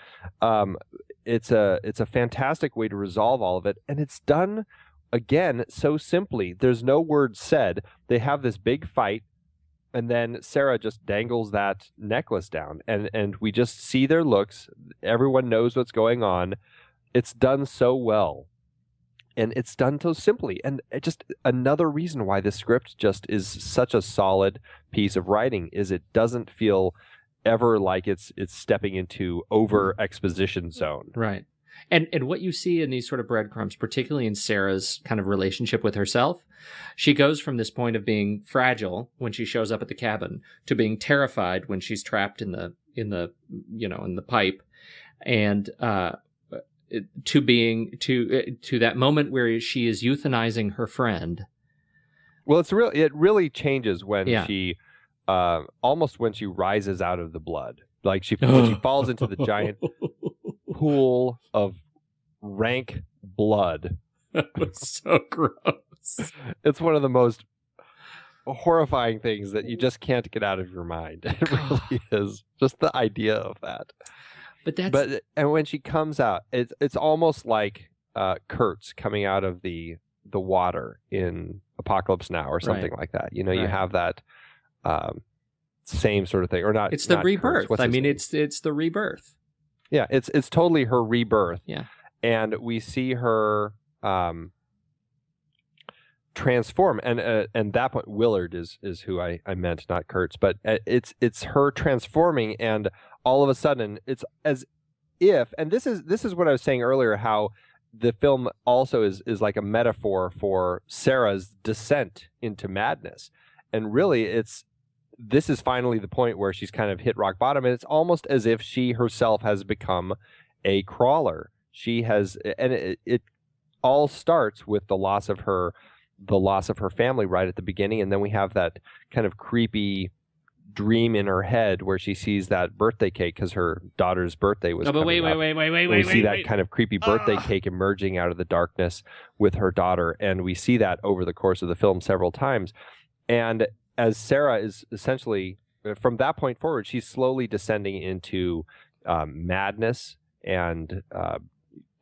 It's a fantastic way to resolve all of it, and it's done again so simply. There's no words said. They have this big fight. And then Sarah just dangles that necklace down, and we just see their looks. Everyone knows what's going on. It's done so well, and it's done so simply. And just another reason why this script just is such a solid piece of writing is it doesn't feel ever like it's stepping into over exposition zone. Right. And what you see in these sort of breadcrumbs, particularly in Sarah's kind of relationship with herself, she goes from this point of being fragile when she shows up at the cabin to being terrified when she's trapped in the pipe, and to being to that moment where she is euthanizing her friend. Well, it really changes when she almost when she rises out of the blood, like when she falls into the giant pool of rank blood. That was so gross. It's one of the most horrifying things that you just can't get out of your mind. It really is. Just the idea of that. And when she comes out, it's almost like Kurtz coming out of the water in Apocalypse Now or something like that. You have that same sort of thing, or not? It's the not rebirth. Kurtz, I mean, it's the rebirth. Yeah, it's totally her rebirth. Yeah. And we see her transform, and that point, Willard is who I meant, not Kurtz, but it's her transforming, and all of a sudden it's as if, and this is what I was saying earlier, how the film also is like a metaphor for Sarah's descent into madness, and really this is finally the point where she's kind of hit rock bottom, and it's almost as if she herself has become a crawler. She has, and it all starts with the loss of her family right at the beginning, and then we have that kind of creepy dream in her head where she sees that birthday cake because her daughter's birthday was coming up. Wait. We see that kind of creepy birthday cake emerging out of the darkness with her daughter, and we see that over the course of the film several times. And as Sarah is essentially, from that point forward, she's slowly descending into madness and,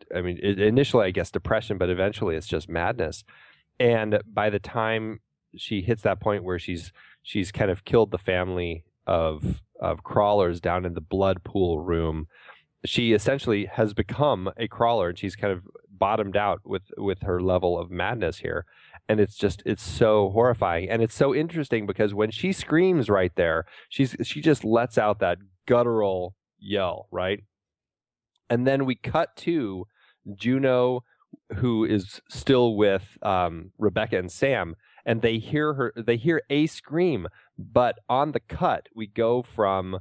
initially, I guess, depression, but eventually it's just madness. And by the time she hits that point where she's kind of killed the family of crawlers down in the blood pool room, she essentially has become a crawler, and she's kind of bottomed out with her level of madness here. And it's so horrifying. And it's so interesting because when she screams right there, she just lets out that guttural yell, right? And then we cut to Juno, who is still with Rebecca and Sam, and they hear a scream, but on the cut we go from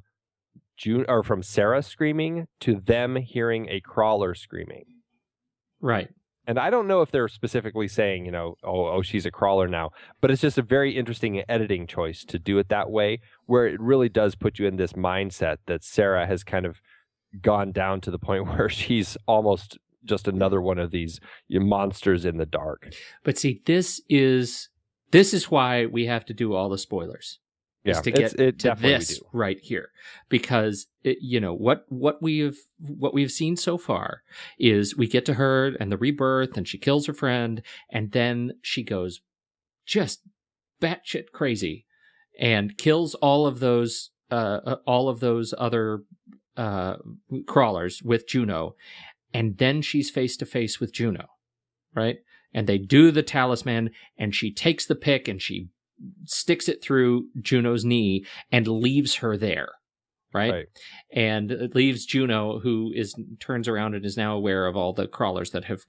from Sarah screaming to them hearing a crawler screaming. Right. And I don't know if they're specifically saying, oh, she's a crawler now, but it's just a very interesting editing choice to do it that way, where it really does put you in this mindset that Sarah has kind of gone down to the point where she's almost just another one of these monsters in the dark. But see, this is why we have to do all the spoilers. Yeah, to get to this right here, because what we've seen so far is we get to her and the rebirth, and she kills her friend, and then she goes just batshit crazy and kills all of those other crawlers with Juno, and then she's face to face with Juno, right? And they do the talisman, and she takes the pick and she sticks it through Juno's knee and leaves her there, right? And it leaves Juno, who turns around and is now aware of all the crawlers that have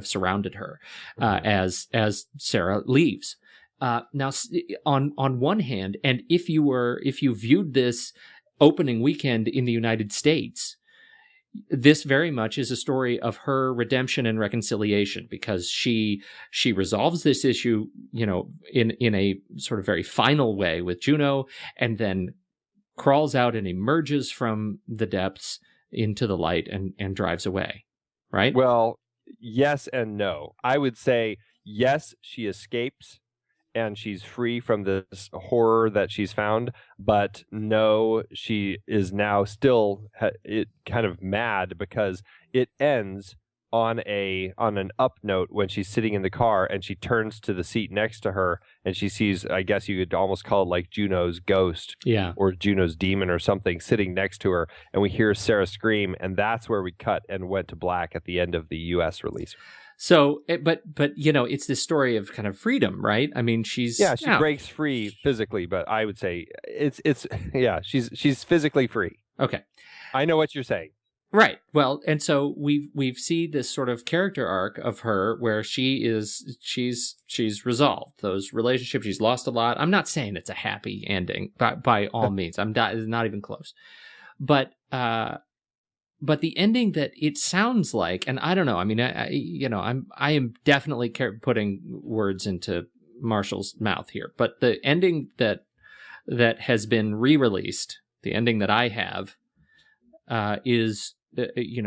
surrounded her, as Sarah leaves. Now, on one hand, and if you viewed this opening weekend in the United States, this very much is a story of her redemption and reconciliation, because she resolves this issue, in a sort of very final way with Juno, and then crawls out and emerges from the depths into the light and drives away, right? Well, yes and no. I would say yes, she escapes and she's free from this horror that she's found, but no, she is now still kind of mad, because it ends on an up note when she's sitting in the car and she turns to the seat next to her and she sees, I guess you could almost call it like Juno's ghost, or Juno's demon or something sitting next to her, and we hear Sarah scream, and that's where we cut and went to black at the end of the US release. So, but it's this story of kind of freedom, right? I mean, she breaks free physically, but I would say she's physically free. Okay, I know what you're saying. Right. Well, and so we've seen this sort of character arc of her where she's resolved those relationships. She's lost a lot. I'm not saying it's a happy ending by all means. I'm not even close. But the ending that it sounds like, and I don't know. I mean, I am definitely putting words into Marshall's mouth here. But the ending that has been re-released, the ending that I have, is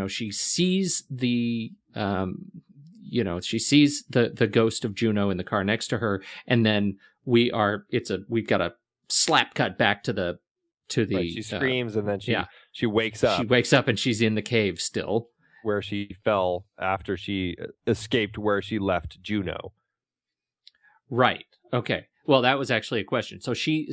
she sees the the ghost of Juno in the car next to her, and then we've got a slap cut back to the. Right, she screams and then she wakes up. She wakes up and she's in the cave still, where she fell after she escaped where she left Juno. Right. Okay. Well, that was actually a question. So she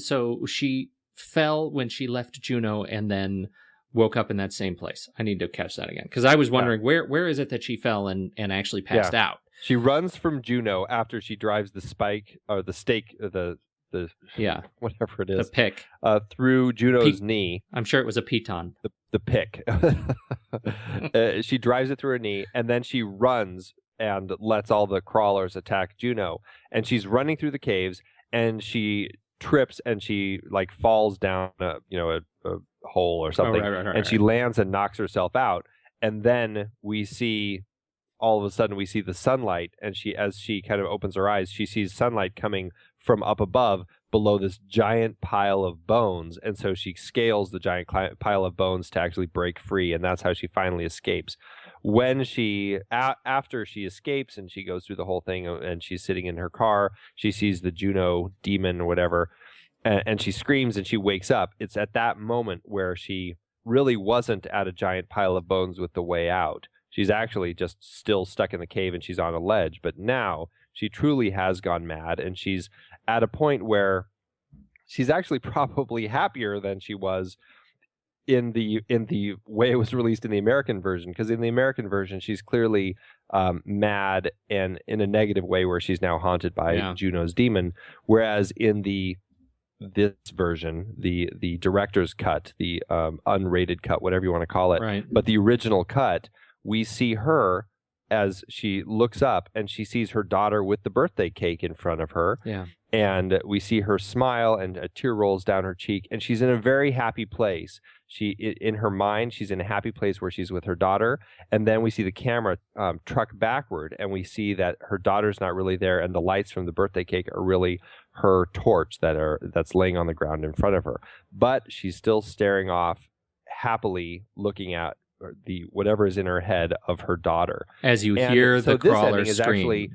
fell when she left Juneau and then woke up in that same place. I need to catch that again because I was wondering where is it that she fell and actually passed out. She runs from Juneau after she drives the spike or the stake, the whatever it is, the pick through Juneau's knee. I'm sure it was a piton. The pick. She drives it through her knee, and then she runs and lets all the crawlers attack Juneau. And she's running through the caves, and she trips and she like falls down a hole or something, and she lands and knocks herself out. And then all of a sudden we see the sunlight, and as she kind of opens her eyes, she sees sunlight coming from up above below this giant pile of bones. And so she scales the giant pile of bones to actually break free, and that's how she finally escapes. When after she escapes and she goes through the whole thing and she's sitting in her car, she sees the Juneau demon or whatever, and she screams and she wakes up. It's at that moment where she really wasn't at a giant pile of bones with the way out. She's actually just still stuck in the cave and she's on a ledge. But now she truly has gone mad, and she's at a point where she's actually probably happier than she was in the way it was released in the American version. Because in the American version, she's clearly mad and in a negative way, where she's now haunted by Juneau's demon. Whereas in this version, the director's cut, the unrated cut, whatever you want to call it, right. But the original cut, we see her as she looks up and she sees her daughter with the birthday cake in front of her. Yeah. And we see her smile and a tear rolls down her cheek, and she's in a very happy place. In her mind, she's in a happy place where she's with her daughter. And then we see the camera truck backward, and we see that her daughter's not really there, and the lights from the birthday cake are really her torch that's laying on the ground in front of her. But she's still staring off happily, looking at the whatever is in her head of her daughter. As you hear the crawler is scream. Actually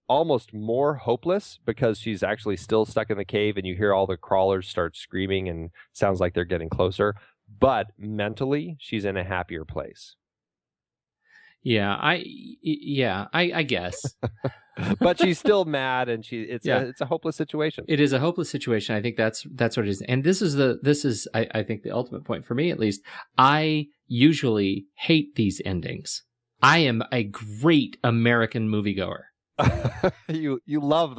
almost more hopeless, because she's actually still stuck in the cave, and you hear all the crawlers start screaming and sounds like they're getting closer. But mentally, she's in a happier place. Yeah, I guess. But she's still mad, and it's a hopeless situation. It is a hopeless situation. I think that's what it is. And this is I think the ultimate point for me, at least. I usually hate these endings. I am a great American moviegoer. You love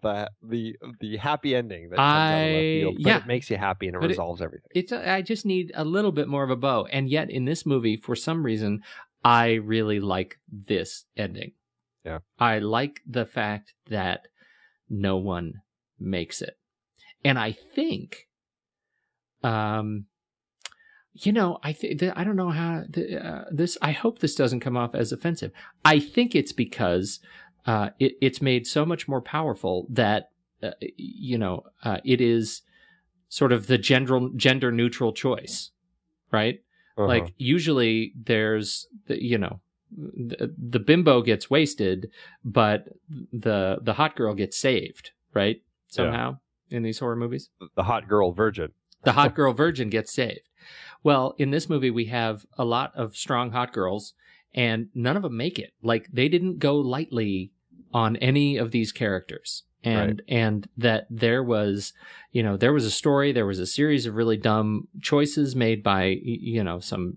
the happy ending that comes out of left field, but it makes you happy and it resolves everything. I just need a little bit more of a bow. And yet in this movie, for some reason, I really like this ending. Yeah. I like the fact that no one makes it. And I think, I don't know how I hope this doesn't come off as offensive. I think it's because it's made so much more powerful that, it is sort of the gender neutral choice, right? Uh-huh. Like usually there's, the bimbo gets wasted, but the hot girl gets saved, right? Somehow in these horror movies. The hot girl virgin. The hot girl virgin gets saved. Well, in this movie, we have a lot of strong hot girls, and none of them make it. Like, they didn't go lightly on any of these characters. And that there was a story, there was a series of really dumb choices made by, some,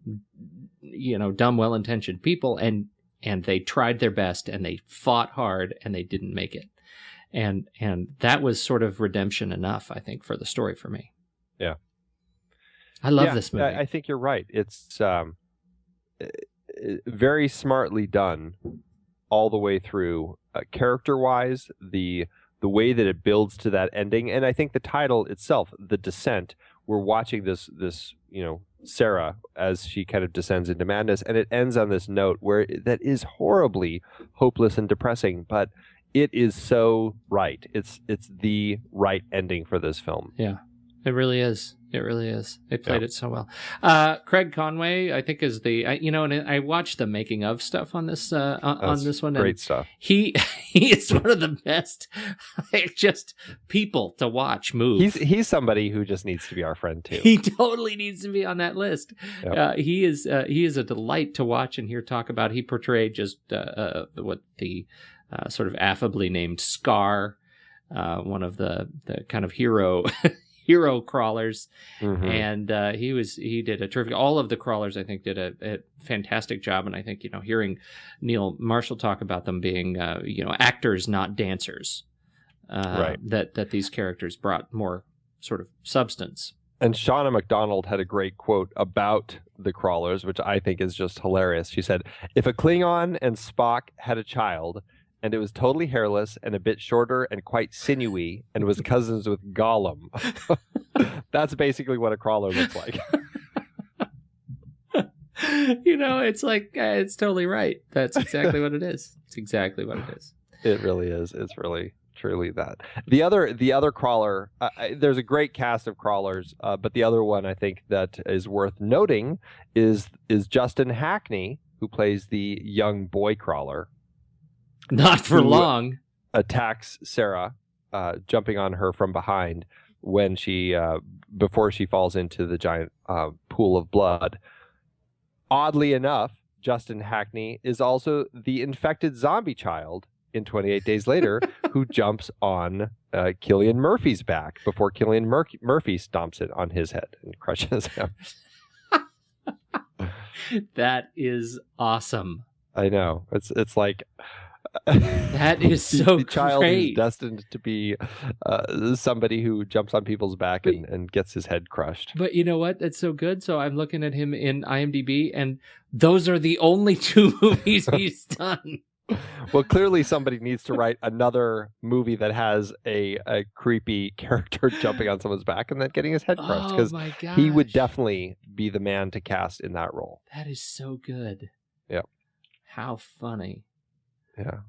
dumb, well-intentioned people, and they tried their best, and they fought hard, and they didn't make it. And that was sort of redemption enough, I think, for the story for me. Yeah. I love this movie. I think you're right. It's very smartly done all the way through, character-wise, the way that it builds to that ending. And I think the title itself, The Descent, we're watching this Sarah as she kind of descends into madness, and it ends on this note where that is horribly hopeless and depressing, but it is so right. It's the right ending for this film. Yeah. It really is. It really is. They played it so well. Craig Conway, I think, is and I watched the making of stuff on this on this one. Great stuff. He is one of the best just people to watch move. He's somebody who just needs to be our friend too. He totally needs to be on that list. Yep. He is a delight to watch and hear talk about. He portrayed just what the sort of affably named Scar, one of the kind of hero hero crawlers, Mhm. and he did a terrific. All of the crawlers, I think, did a fantastic job, and I think hearing Neil Marshall talk about them being actors, not dancers, Right. that these characters brought more sort of substance. And Shauna MacDonald had a great quote about the crawlers, which I think is just hilarious. She said, "If a Klingon and Spock had a child, and it was totally hairless and a bit shorter and quite sinewy and was cousins with Gollum," that's basically what a crawler looks like. It's like, it's totally right. That's exactly what it is. It's exactly what it is. It really is. It's really, truly that. The other crawler, there's a great cast of crawlers, but the other one I think that is worth noting is Justin Hackney, who plays the young boy crawler. Not for long. Attacks Sarah, jumping on her from behind when before she falls into the giant pool of blood. Oddly enough, Justin Hackney is also the infected zombie child in 28 Days Later who jumps on Cillian Murphy's back before Cillian Murphy stomps it on his head and crushes him. That is awesome. I know. It's like... That is so the child great. is destined to be somebody who jumps on people's back and gets his head crushed. But you know what? That's so good. So I'm looking at him in IMDb, and those are the only 2 movies he's done. Well, clearly somebody needs to write another movie that has a creepy character jumping on someone's back and then getting his head crushed, because he would definitely be the man to cast in that role. That is so good. Yep. How funny. Yeah.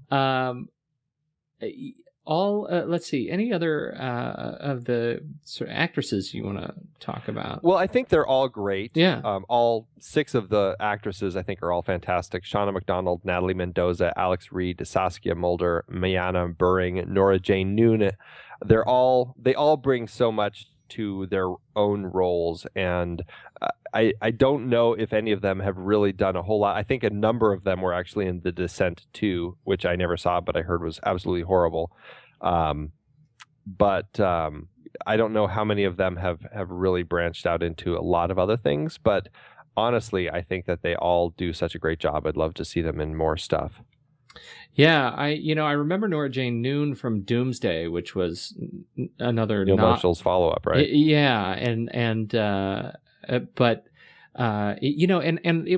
Let's see. Any other of the sort of actresses you want to talk about? Well, I think they're all great. Yeah. All 6 of the actresses I think are all fantastic. Shauna MacDonald, Natalie Mendoza, Alex Reed, Saskia Mulder, Mayana Buring, Nora Jane Noon. They all bring so much to their own roles, and I don't know if any of them have really done a whole lot. I think a number of them were actually in The Descent 2, which I never saw, but I heard was absolutely horrible. But I don't know how many of them have really branched out into a lot of other things. But honestly, I think that they all do such a great job. I'd love to see them in more stuff. Yeah, I remember Nora Jane Noon from Doomsday, which was another Neil Marshall's follow-up, right? Yeah, and it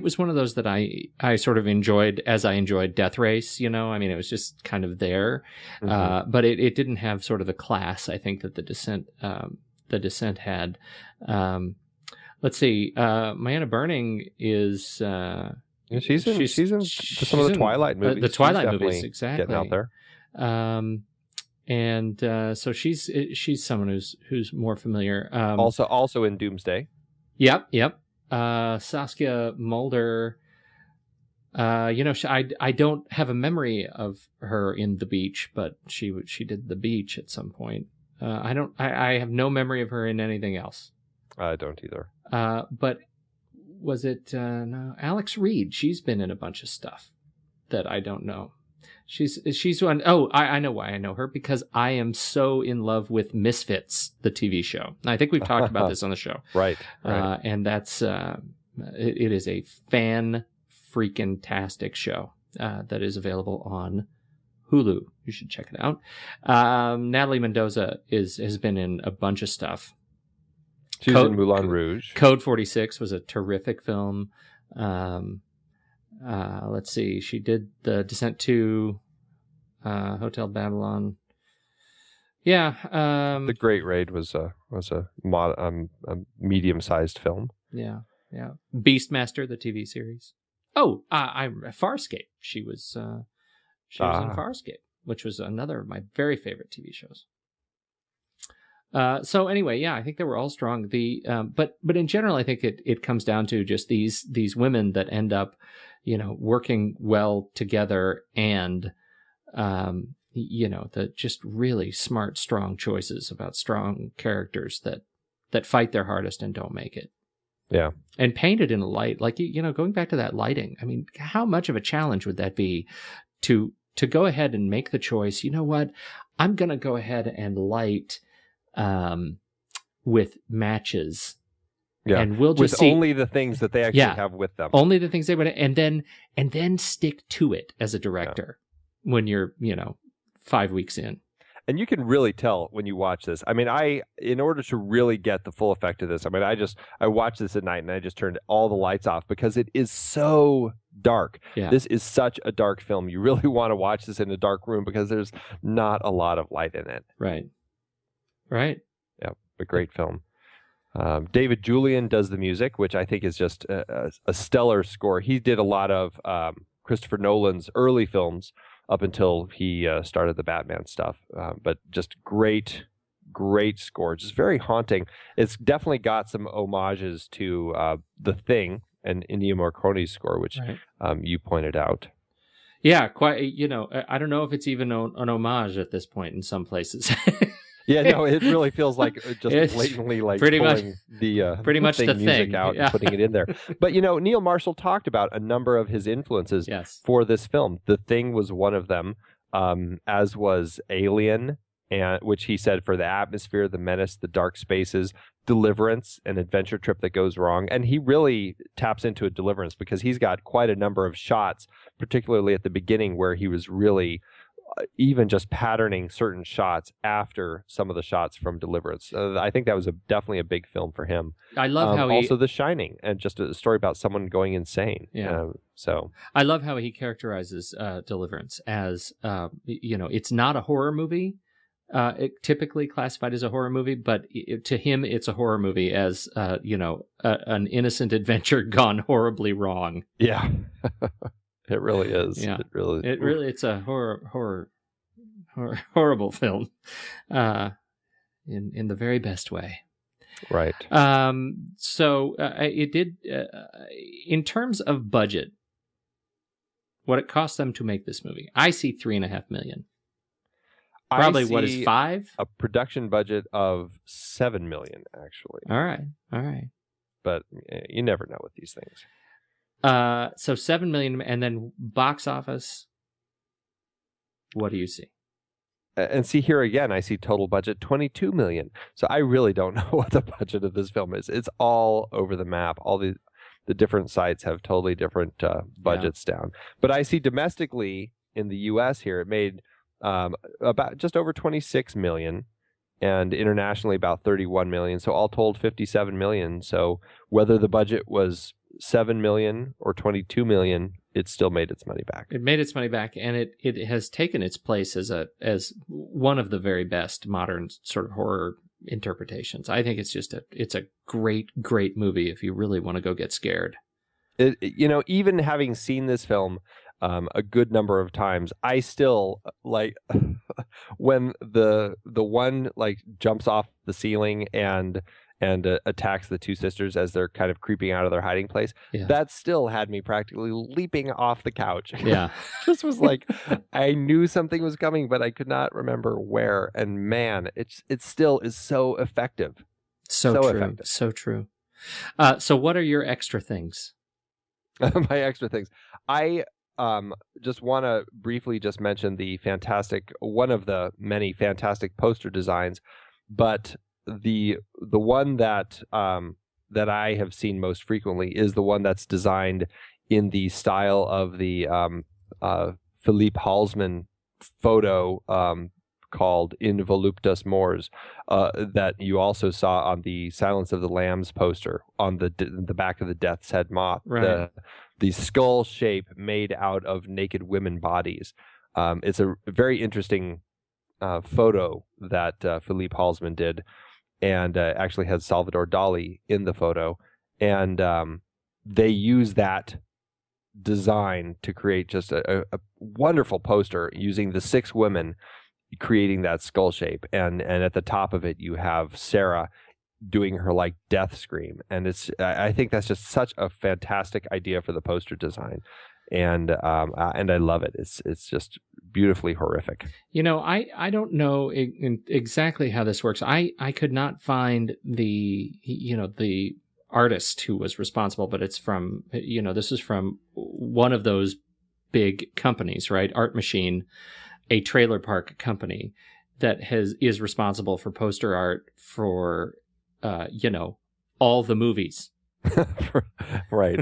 was one of those that I sort of enjoyed as I enjoyed Death Race. I mean, it was just kind of there, but it didn't have sort of the class I think that The Descent had. Let's see, Mayana Buring is. She's in some of the Twilight movies. The Twilight movies, exactly. Getting out there. So she's someone who's more familiar. Also in Doomsday. Yep. Saskia Mulder. I don't have a memory of her in The Beach, but she did The Beach at some point. I have no memory of her in anything else. I don't either. But was it no, Alex Reed? She's been in a bunch of stuff that I don't know. She's one. Oh, I know why I know her, because I am so in love with Misfits, the TV show. I think we've talked about this on the show, right? And that's it is a freaking-tastic show that is available on Hulu. You should check it out. Natalie Mendoza has been in a bunch of stuff. She's in Moulin Rouge. Code 46 was a terrific film. Let's see. She did The Descent 2, Hotel Babylon. Yeah. The Great Raid was a medium-sized film. Yeah. Beastmaster, the TV series. Oh, Farscape. She was in Farscape, which was another of my very favorite TV shows. So anyway, yeah, I think they were all strong. But in general, I think it comes down to just these women that end up, working well together, and the just really smart, strong choices about strong characters that fight their hardest and don't make it. Yeah, and painted in a light, like going back to that lighting. I mean, how much of a challenge would that be to go ahead and make the choice? You know what? I'm going to go ahead and light with matches. Yeah, and we'll just with see only the things that they actually have with them. Only the things they would, and then stick to it as a director when you're 5 weeks in. And you can really tell when you watch this. I mean, in order to really get the full effect of this, I mean, I watched this at night and I just turned all the lights off because it is so dark. Yeah. This is such a dark film. You really want to watch this in a dark room because there's not a lot of light in it. Right. Yeah, a great film. David Julian does the music, which I think is just a stellar score. He did a lot of Christopher Nolan's early films up until he started the Batman stuff. But just great score. Just very haunting. It's definitely got some homages to The Thing and Ennio Morricone's score, which you pointed out. Yeah, quite. I don't know if it's even an homage at this point in some places. Yeah, no, it really feels like just blatantly like pretty pulling pretty much the music thing out and putting it in there. But Neil Marshall talked about a number of his influences for this film. The Thing was one of them, as was Alien, and which he said for the atmosphere, the menace, the dark spaces, Deliverance, an adventure trip that goes wrong. And he really taps into a Deliverance because he's got quite a number of shots, particularly at the beginning, where he was really even just patterning certain shots after some of the shots from Deliverance. I think that was definitely a big film for him. I love how also The Shining, and just a story about someone going insane. Yeah. So I love how he characterizes Deliverance as it's not a horror movie. It typically classified as a horror movie, but to him, it's a horror movie as an innocent adventure gone horribly wrong. Yeah. It really is. Yeah. It's a horrible film, in the very best way. Right. So it did, in terms of budget, what it cost them to make this movie. I see $3.5 million. Probably what is 5? A production budget of $7 million, actually. All right. But you never know with these things. So $7 million, and then box office. What do you see? And see here again, I see total budget $22 million. So I really don't know what the budget of this film is. It's all over the map. All the different sites have totally different budgets down. But I see domestically in the U.S. here, it made about just over $26 million, and internationally about $31 million. So all told, $57 million. So whether the budget was $7 million or $22 million, it still made its money back. It made its money back, and it has taken its place as one of the very best modern sort of horror interpretations. I think it's a great movie if you really want to go get scared. Even having seen this film a good number of times, I still like when the one like jumps off the ceiling and attacks the two sisters as they're kind of creeping out of their hiding place. Yeah. That still had me practically leaping off the couch. Yeah. Just was like, I knew something was coming, but I could not remember where. And man, it still is so effective. So true. Effective. So true. So what are your extra things? My extra things. I just want to briefly just mention one of the many fantastic poster designs, but the one that I have seen most frequently is the one that's designed in the style of the Philippe Halsman photo called In Voluptas Mors, that you also saw on the Silence of the Lambs poster on the back of the Death's Head moth. Right. The skull shape made out of naked women bodies. It's a very interesting photo that Philippe Halsman did, and actually has Salvador Dali in the photo. And they use that design to create just a wonderful poster using the 6 women creating that skull shape. And at the top of it, you have Sarah doing her like death scream. And I think that's just such a fantastic idea for the poster design. And I love it. It's just beautifully horrific. I don't know exactly how this works. I could not find the artist who was responsible, but it's from this is from one of those big companies, right? Art Machine, a trailer park company that is responsible for poster art for all the movies. Right.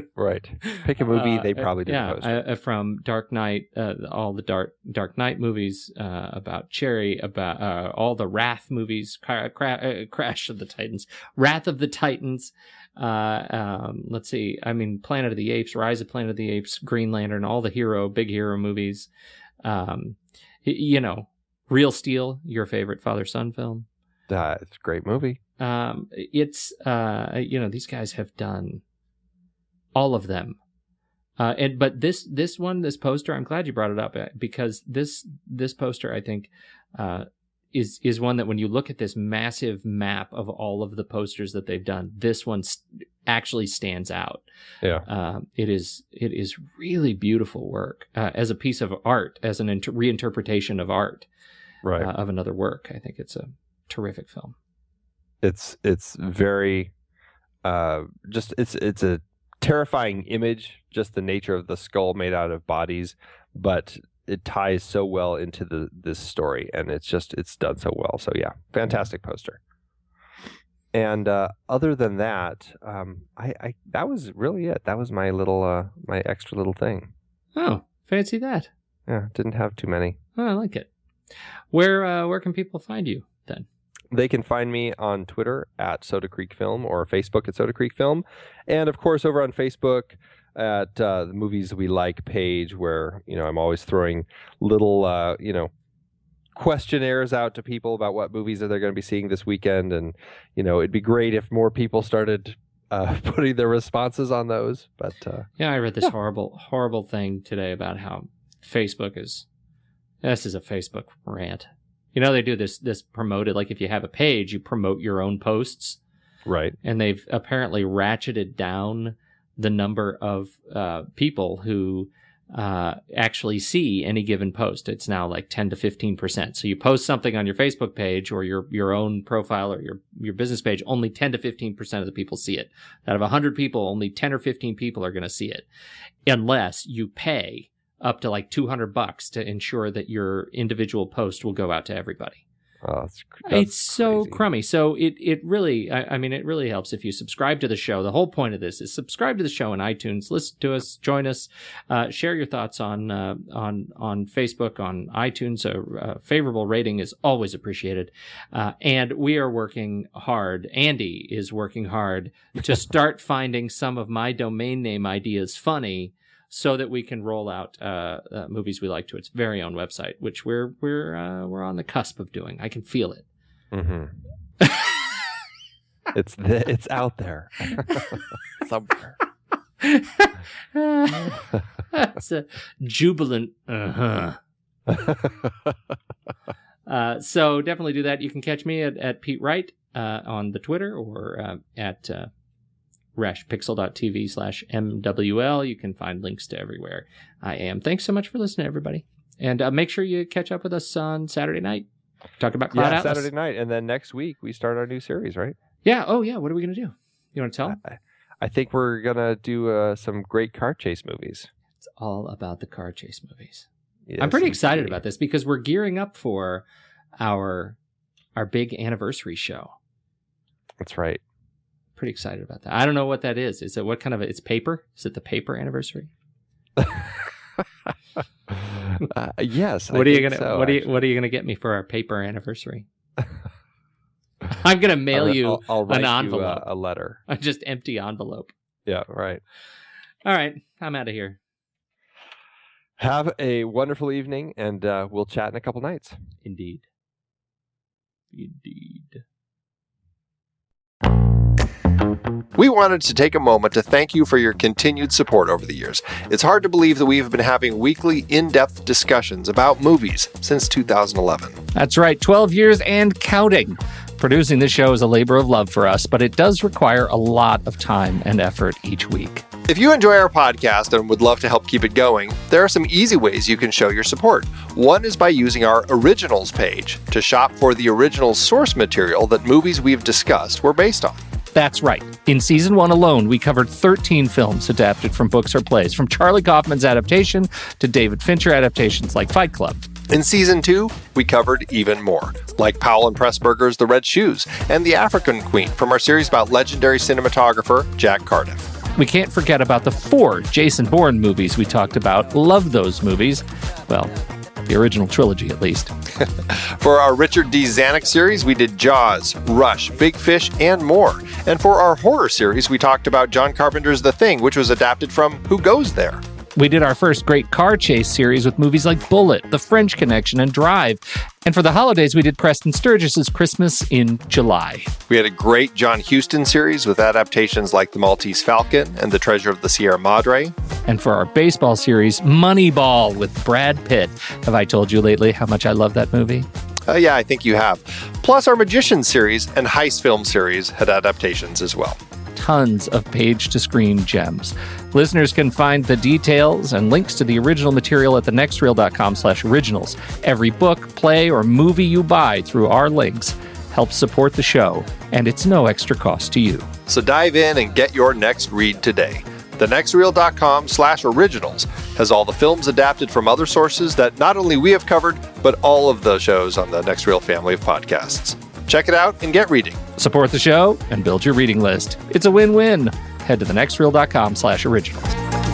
Pick a movie. They probably did a poster. From Dark Knight, all the Dark Knight movies, about Cherry, about all the Wrath movies, Crash of the Titans, Wrath of the Titans. Let's see. I mean, Planet of the Apes, Rise of Planet of the Apes, Green Lantern, all the big hero movies. Real Steel, your favorite father-son film. It's a great movie. These guys have done all of them. But this poster, I'm glad you brought it up, because this poster, I think, is one that when you look at this massive map of all of the posters that they've done, this one actually stands out. Yeah. It is really beautiful work, as a piece of art, as an reinterpretation of art, right, of another work. I think it's a terrific film. It's very it's a terrifying image, just the nature of the skull made out of bodies, but it ties so well into this story, and it's done so well. So yeah, fantastic poster. And other than that, I that was really it. That was my little my extra little thing. Oh, fancy that. Yeah, didn't have too many. Oh, I like it. Where can people find you then? They can find me on Twitter at Soda Creek Film, or Facebook at Soda Creek Film. And of course, over on Facebook at the Movies We Like page, where, I'm always throwing little, questionnaires out to people about what movies that they're going to be seeing this weekend. And, it'd be great if more people started putting their responses on those. But I read this horrible thing today about how Facebook this is a Facebook rant. They do this promoted, like if you have a page, you promote your own posts. Right. And they've apparently ratcheted down the number of people who actually see any given post. It's now like 10 to 15%. So you post something on your Facebook page or your own profile or your business page, only 10 to 15% of the people see it. Out of 100 people, only 10 or 15 people are going to see it, unless you pay up to like $200 to ensure that your individual post will go out to everybody. Oh, it's so crummy. So it really, it really helps if you subscribe to the show. The whole point of this is subscribe to the show on iTunes, listen to us, join us, share your thoughts on Facebook, on iTunes. A favorable rating is always appreciated. And we are working hard. Andy is working hard to start finding some of my domain name ideas funny, so that we can roll out Movies We Like to its very own website, which we're on the cusp of doing. I can feel it. Mm-hmm. It's out there somewhere. It's a jubilant. So definitely do that. You can catch me at Pete Wright on the Twitter, or at rashpixel.tv/MWL. You can find links to everywhere I am. Thanks so much for listening, everybody. And make sure you catch up with us on Saturday night. Talk about Cloud Atlas. Saturday night. And then next week, we start our new series, right? Yeah. Oh, yeah. What are we going to do? You want to tell? I think we're going to do some great car chase movies. It's all about the car chase movies. Yes, I'm pretty excited about this because we're gearing up for our big anniversary show. That's right. Pretty excited about that. I don't know what that is. Is it what kind of it's paper? Is it the paper anniversary? Yes. What are you gonna get me for our paper anniversary? I'm gonna mail you I'll write an envelope. You a letter. A just empty envelope. Yeah, right. All right, I'm out of here. Have a wonderful evening, and we'll chat in a couple nights. Indeed. We wanted to take a moment to thank you for your continued support over the years. It's hard to believe that we have been having weekly, in-depth discussions about movies since 2011. That's right, 12 years and counting. Producing this show is a labor of love for us, but it does require a lot of time and effort each week. If you enjoy our podcast and would love to help keep it going, there are some easy ways you can show your support. One is by using our Originals page to shop for the original source material that movies we've discussed were based on. That's right. In Season 1 alone, we covered 13 films adapted from books or plays, from Charlie Kaufman's adaptation to David Fincher adaptations like Fight Club. In Season 2, we covered even more, like Powell and Pressburger's The Red Shoes and The African Queen from our series about legendary cinematographer Jack Cardiff. We can't forget about the 4 Jason Bourne movies we talked about. Love those movies. Well, the original trilogy, at least. For our Richard D. Zanuck series, we did Jaws, Rush, Big Fish, and more. And for our horror series, we talked about John Carpenter's The Thing, which was adapted from Who Goes There? We did our first great car chase series with movies like Bullet, The French Connection, and Drive. And for the holidays, we did Preston Sturgis's Christmas in July. We had a great John Huston series with adaptations like The Maltese Falcon and The Treasure of the Sierra Madre. And for our baseball series, Moneyball with Brad Pitt. Have I told you lately how much I love that movie? Yeah, I think you have. Plus, our Magician series and Heist film series had adaptations as well. Tons of page-to-screen gems. Listeners can find the details and links to the original material at thenextreel.com/originals. Every book, play, or movie you buy through our links helps support the show, and it's no extra cost to you. So dive in and get your next read today. thenextreel.com/originals has all the films adapted from other sources that not only we have covered, but all of the shows on the Next Reel family of podcasts. Check it out and get reading. Support the show and build your reading list. It's a win-win. Head to thenextreel.com/originals.